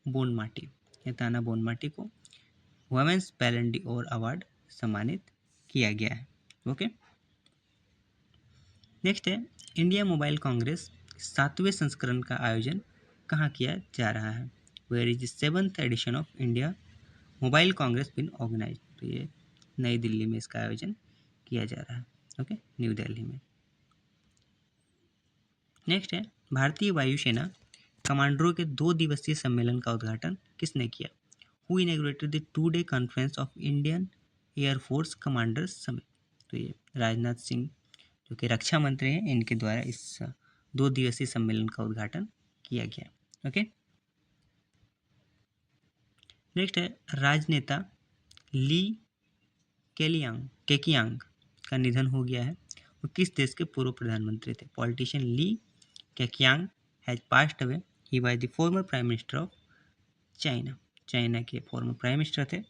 बोनमाटी। एताना बोनमाटी को वुमेन्स वैलेंट डी और अवार्ड सम्मानित किया गया है। ओके, नेक्स्ट है, इंडिया मोबाइल कांग्रेस 7वें संस्करण का आयोजन कहाँ किया जा रहा है? Where is the 7th edition of India mobile congress been organise? तो ये नई दिल्ली में इसका आयोजन किया जा रहा है। ओके, न्यू दिल्ली में। नेक्स्ट है, भारतीय वायुसेना कमांडरों के 2 दिवसीय सम्मेलन का उद्घाटन किसने किया? Who inaugurated the 2-day conference of Indian air force commanders summit? तो ये राजनाथ सिंह जो कि रक्षा मंत्री हैं, इनके द्वारा इस 2 दिवसीय सम्मेलन का उद्घाटन किया गया। ओके, नेक्स्ट है, राजनेता ली केकियांग का निधन हो गया है। वो किस देश के पूर्व प्रधानमंत्री थे? Politician Li Keqiang has passed away. He was the former prime minister of China. China के फॉर्मर प्राइम मिनिस्टर थे,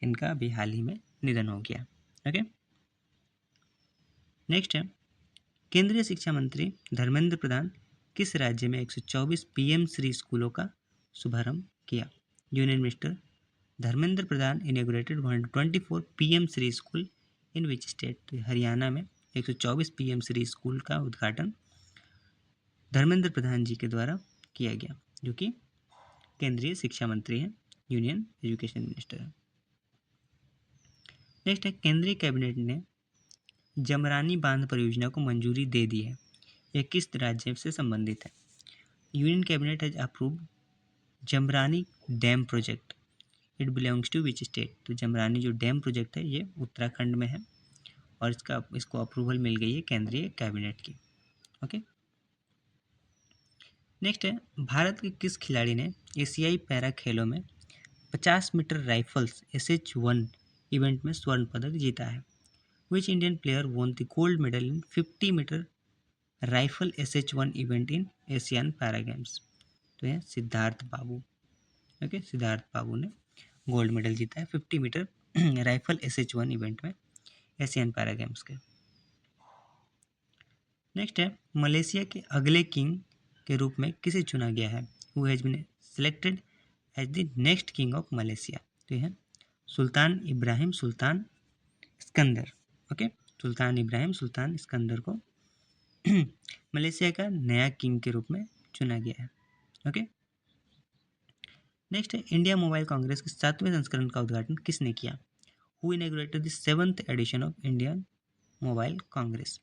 इनका अभी हाल ही में निधन हो गया। ओके, नेक्स्ट है, केंद्रीय शिक्षा मंत्री धर्मेंद्र प्रधान किस राज्य में 124 पीएम श्री स्कूलों का शुभारंभ किया? Union minister Dharmendra Pradhan inaugurated 124 PM Shri school in which state? तो हरियाणा में 124 पीएम श्री स्कूल का उद्घाटन धर्मेंद्र प्रधान जी के द्वारा किया गया, जो कि केंद्रीय शिक्षा मंत्री हैं, यूनियन एजुकेशन मिनिस्टर है। नेक्स्ट है, केंद्रीय कैबिनेट ने जमरानी बांध परियोजना को मंजूरी दे दी है। यह किस राज्य से संबंधित है? Union cabinet has approved Jamrani dam project. It belongs to which state? तो जमरानी जो डैम प्रोजेक्ट है ये उत्तराखंड में है और इसको अप्रूवल मिल गई है केंद्रीय कैबिनेट की। ओके, नेक्स्ट है, भारत के किस खिलाड़ी ने एशियाई पैरा खेलों में 50 मीटर राइफल्स SH1 इवेंट में स्वर्ण पदक जीता है? Which Indian player won the gold medal in 50 metre rifle SH1 event in Asian para games? तो यह सिद्धार्थ बाबू। ओके, सिद्धार्थ बाबू ने गोल्ड मेडल जीता है 50 मीटर राइफल SH1 इवेंट में एशियन पैरा गेम्स के। नेक्स्ट है, मलेशिया के अगले किंग के रूप में किसे चुना गया है? Who has been selected as the next king of Malaysia? तो है Sultan Ibrahim Sultan Iskandar. Okay, Sultan Ibrahim Sultan Iskandar को मलेशिया का नया किंग के रूप में चुना गया है। ओके, नेक्स्ट है, इंडिया मोबाइल कांग्रेस के 7वें संस्करण का उद्घाटन किसने किया? Who inaugurated the 7th edition of Indian mobile congress?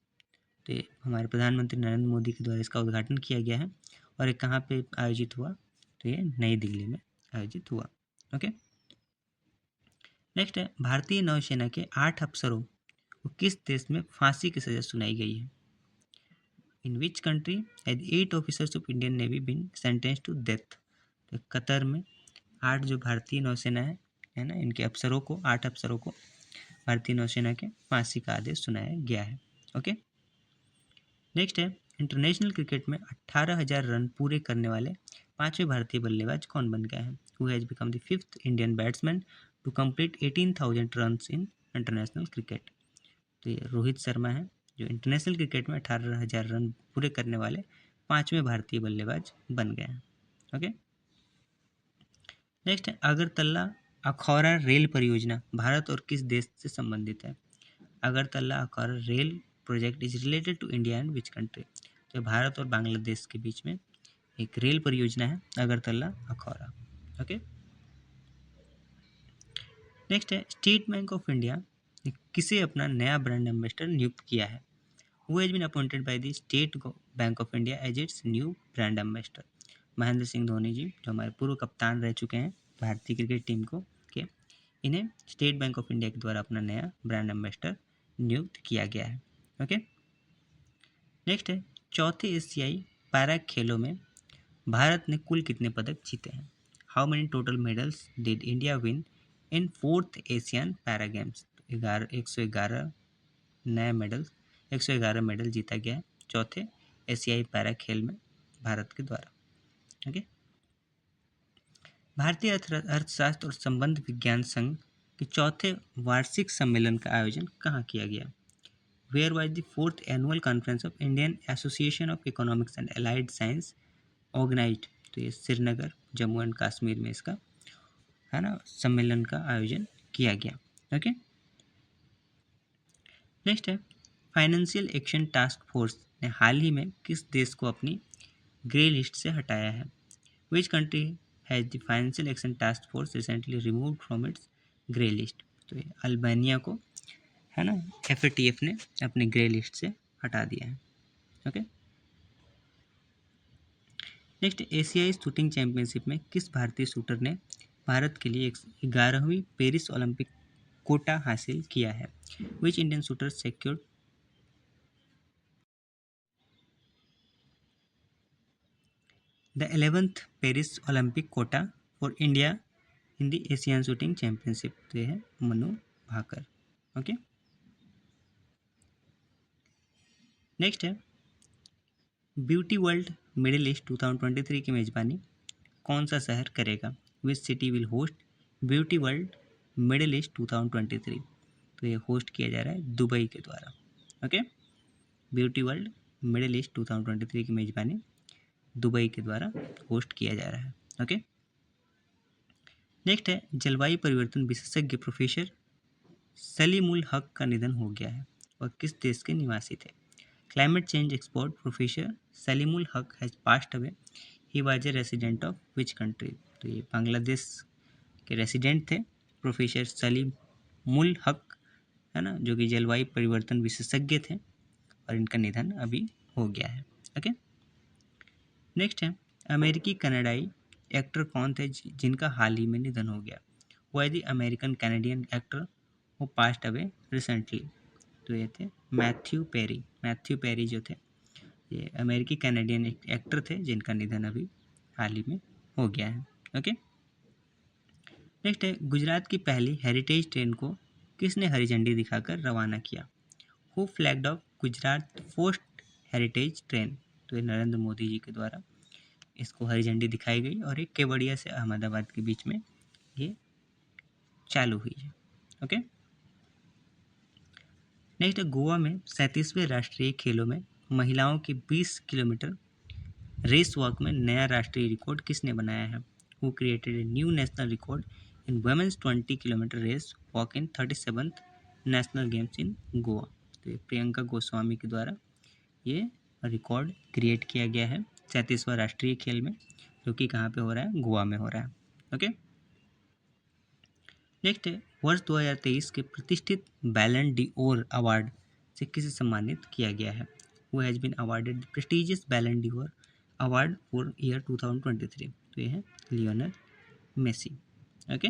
तो ये हमारे प्रधानमंत्री नरेंद्र मोदी के द्वारा इसका उद्घाटन किया गया है और ये कहाँ पे आयोजित हुआ? तो ये नई दिल्ली में आयोजित हुआ। ओके, नेक्स्ट है, भारतीय नौसेना के 8 अफसरों को किस देश में फांसी की सजा सुनाई गई है? In which country has 8 officers of Indian navy been sentenced to death? तो कतर में 8 जो भारतीय नौसेना है ना, इनके अफसरों को 8 अफसरों को भारतीय नौसेना के फांसी का आदेश सुनाया गया है। ओके, नेक्स्ट है, इंटरनेशनल क्रिकेट में 18,000 रन पूरे करने वाले 5वें भारतीय बल्लेबाज कौन बन गए हैं? Who has become the 5th Indian batsman to complete 18,000 runs in international cricket? तो ये रोहित शर्मा है जो इंटरनेशनल क्रिकेट में 18,000 रन पूरे करने वाले 5वें भारतीय बल्लेबाज बन गए हैं। ओके, नेक्स्ट है, अगरतला अखौरा रेल परियोजना भारत और किस देश से संबंधित है? Agartala Akhaura rail project is related to India and which country? तो भारत और बांग्लादेश के बीच में एक रेल परियोजना है अगरतला अखौरा। ओके, नेक्स्ट है स्टेट बैंक ऑफ इंडिया ने किसे अपना नया ब्रांड एम्बेसडर नियुक्त किया है? Who has been appointed by the State Bank of India as its new brand ambassador? Mahendra Singh Dhoni ji, जो हमारे पूर्व कप्तान रह चुके हैं भारतीय क्रिकेट टीम को के, इन्हें स्टेट बैंक ऑफ इंडिया के द्वारा अपना नया ब्रांड एम्बेसडर नियुक्त किया गया है। ओके, नेक्स्ट है चौथे एशियाई पैरा खेलों में भारत ने कुल कितने पदक जीते हैं? How many total medals did India win in fourth Asian para games? 111 नए मेडल 111 मेडल जीता गया है चौथे एशियाई पैरा खेल में भारत के द्वारा। ओके, भारतीय अर्थशास्त्र और संबंध विज्ञान संघ के चौथे वार्षिक सम्मेलन का आयोजन कहाँ किया गया? Where was the fourth annual conference of Indian association of economics and allied science organised? तो ये श्रीनगर जम्मू एंड कश्मीर में इसका है ना सम्मेलन का आयोजन किया गया। ओके, नेक्स्ट है फाइनेंशियल एक्शन टास्क फोर्स ने हाल ही में किस देश को अपनी ग्रे लिस्ट से हटाया है? Which country has the financial action task force recently removed from its grey list? तो ये अल्बानिया को है ना FATF ने अपनी ग्रे लिस्ट से हटा दिया है। ओके, नेक्स्ट एशियाई शूटिंग चैंपियनशिप में किस भारतीय शूटर ने भारत के लिए 11वीं पेरिस ओलंपिक कोटा हासिल किया है? Which Indian shooter secured the 11th Paris Olympic quota for India in the Asian shooting championship? तो ये है मनु भाकर। ओके, नेक्स्ट है ब्यूटी वर्ल्ड मिडिल ईस्ट 2023 की मेजबानी कौन सा शहर करेगा? Which city will host beauty world middle east 2023? तो ये होस्ट किया जा रहा है दुबई के द्वारा। Okay, beauty world middle east 2023 की मेजबानी दुबई के द्वारा होस्ट किया जा रहा है। ओके, नेक्स्ट है जलवायु परिवर्तन विशेषज्ञ प्रोफेसर सलीमुल हक का निधन हो गया है और किस देश के निवासी थे? Climate change expert professor Salimul हक has passed away, he was a resident of which country? तो ये बांग्लादेश के रेसिडेंट थे प्रोफेसर सलीमुल हक, है ना, जो कि जलवायु परिवर्तन विशेषज्ञ थे और इनका निधन अभी हो गया है। ओके, नेक्स्ट है अमेरिकी कनाडाई एक्टर कौन थे जिनका हाल ही में निधन हो गया? वो है दी अमेरिकन कैनेडियन एक्टर वो पास्ट अवे रिसेंटली? तो ये थे मैथ्यू पेरी जो थे ये अमेरिकी कैनेडियन एक्टर थे जिनका निधन अभी हाल ही में हो गया है। ओके, नेक्स्ट है गुजरात की पहली हेरिटेज ट्रेन को किसने हरी झंडी दिखाकर रवाना किया? Who flagged of Gujarat first heritage train? तो ये नरेंद्र मोदी जी के द्वारा इसको हरी झंडी दिखाई गई और ये केवड़िया से अहमदाबाद के बीच में ये चालू हुई है। ओके, नेक्स्ट गोवा में 37वें राष्ट्रीय खेलों में महिलाओं के 20 किलोमीटर रेस वॉक में नया राष्ट्रीय रिकॉर्ड किसने बनाया है? Who created a new national record in women's 20 kilometre race walk in 37th national games in Goa? तो ये प्रियंका गोस्वामी के द्वारा ये रिकॉर्ड क्रिएट किया गया है 37वां राष्ट्रीय खेल में, जो कि कहाँ पे हो रहा है? गोवा में हो रहा है। ओके, नेक्स्ट है वर्ष 2023 के प्रतिष्ठित बैलन डी ओर अवार्ड से किसे सम्मानित किया गया है? Who has been awarded the prestigious Ballon d'Or award for year 2023? तो ये है लियोनेल मेसी। ओके,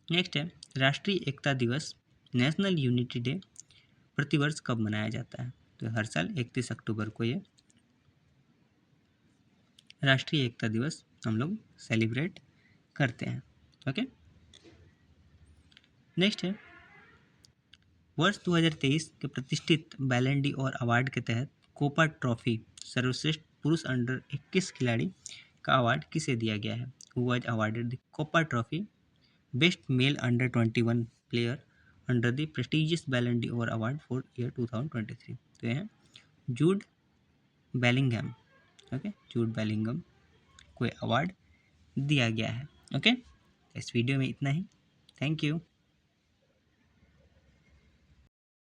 नेक्स्ट है राष्ट्रीय एकता दिवस नेशनल यूनिटी डे प्रतिवर्ष कब मनाया जाता है? तो हर साल 31 अक्टूबर को ये राष्ट्रीय एकता दिवस हम लोग सेलिब्रेट करते हैं। ओके, नेक्स्ट है वर्ष 2023 के प्रतिष्ठित बैलन डी और अवार्ड के तहत कोपा ट्रॉफी सर्वश्रेष्ठ पुरुष अंडर 21 खिलाड़ी का अवार्ड किसे दिया गया है? Who was awarded the Kopa trophy best male under 21 player under the prestigious Ballon d'Or award for year 2023? तो ये है Jude Bellingham. Okay, Jude Bellingham को अवार्ड दिया गया है। ओके, इस वीडियो में इतना ही। Thank you.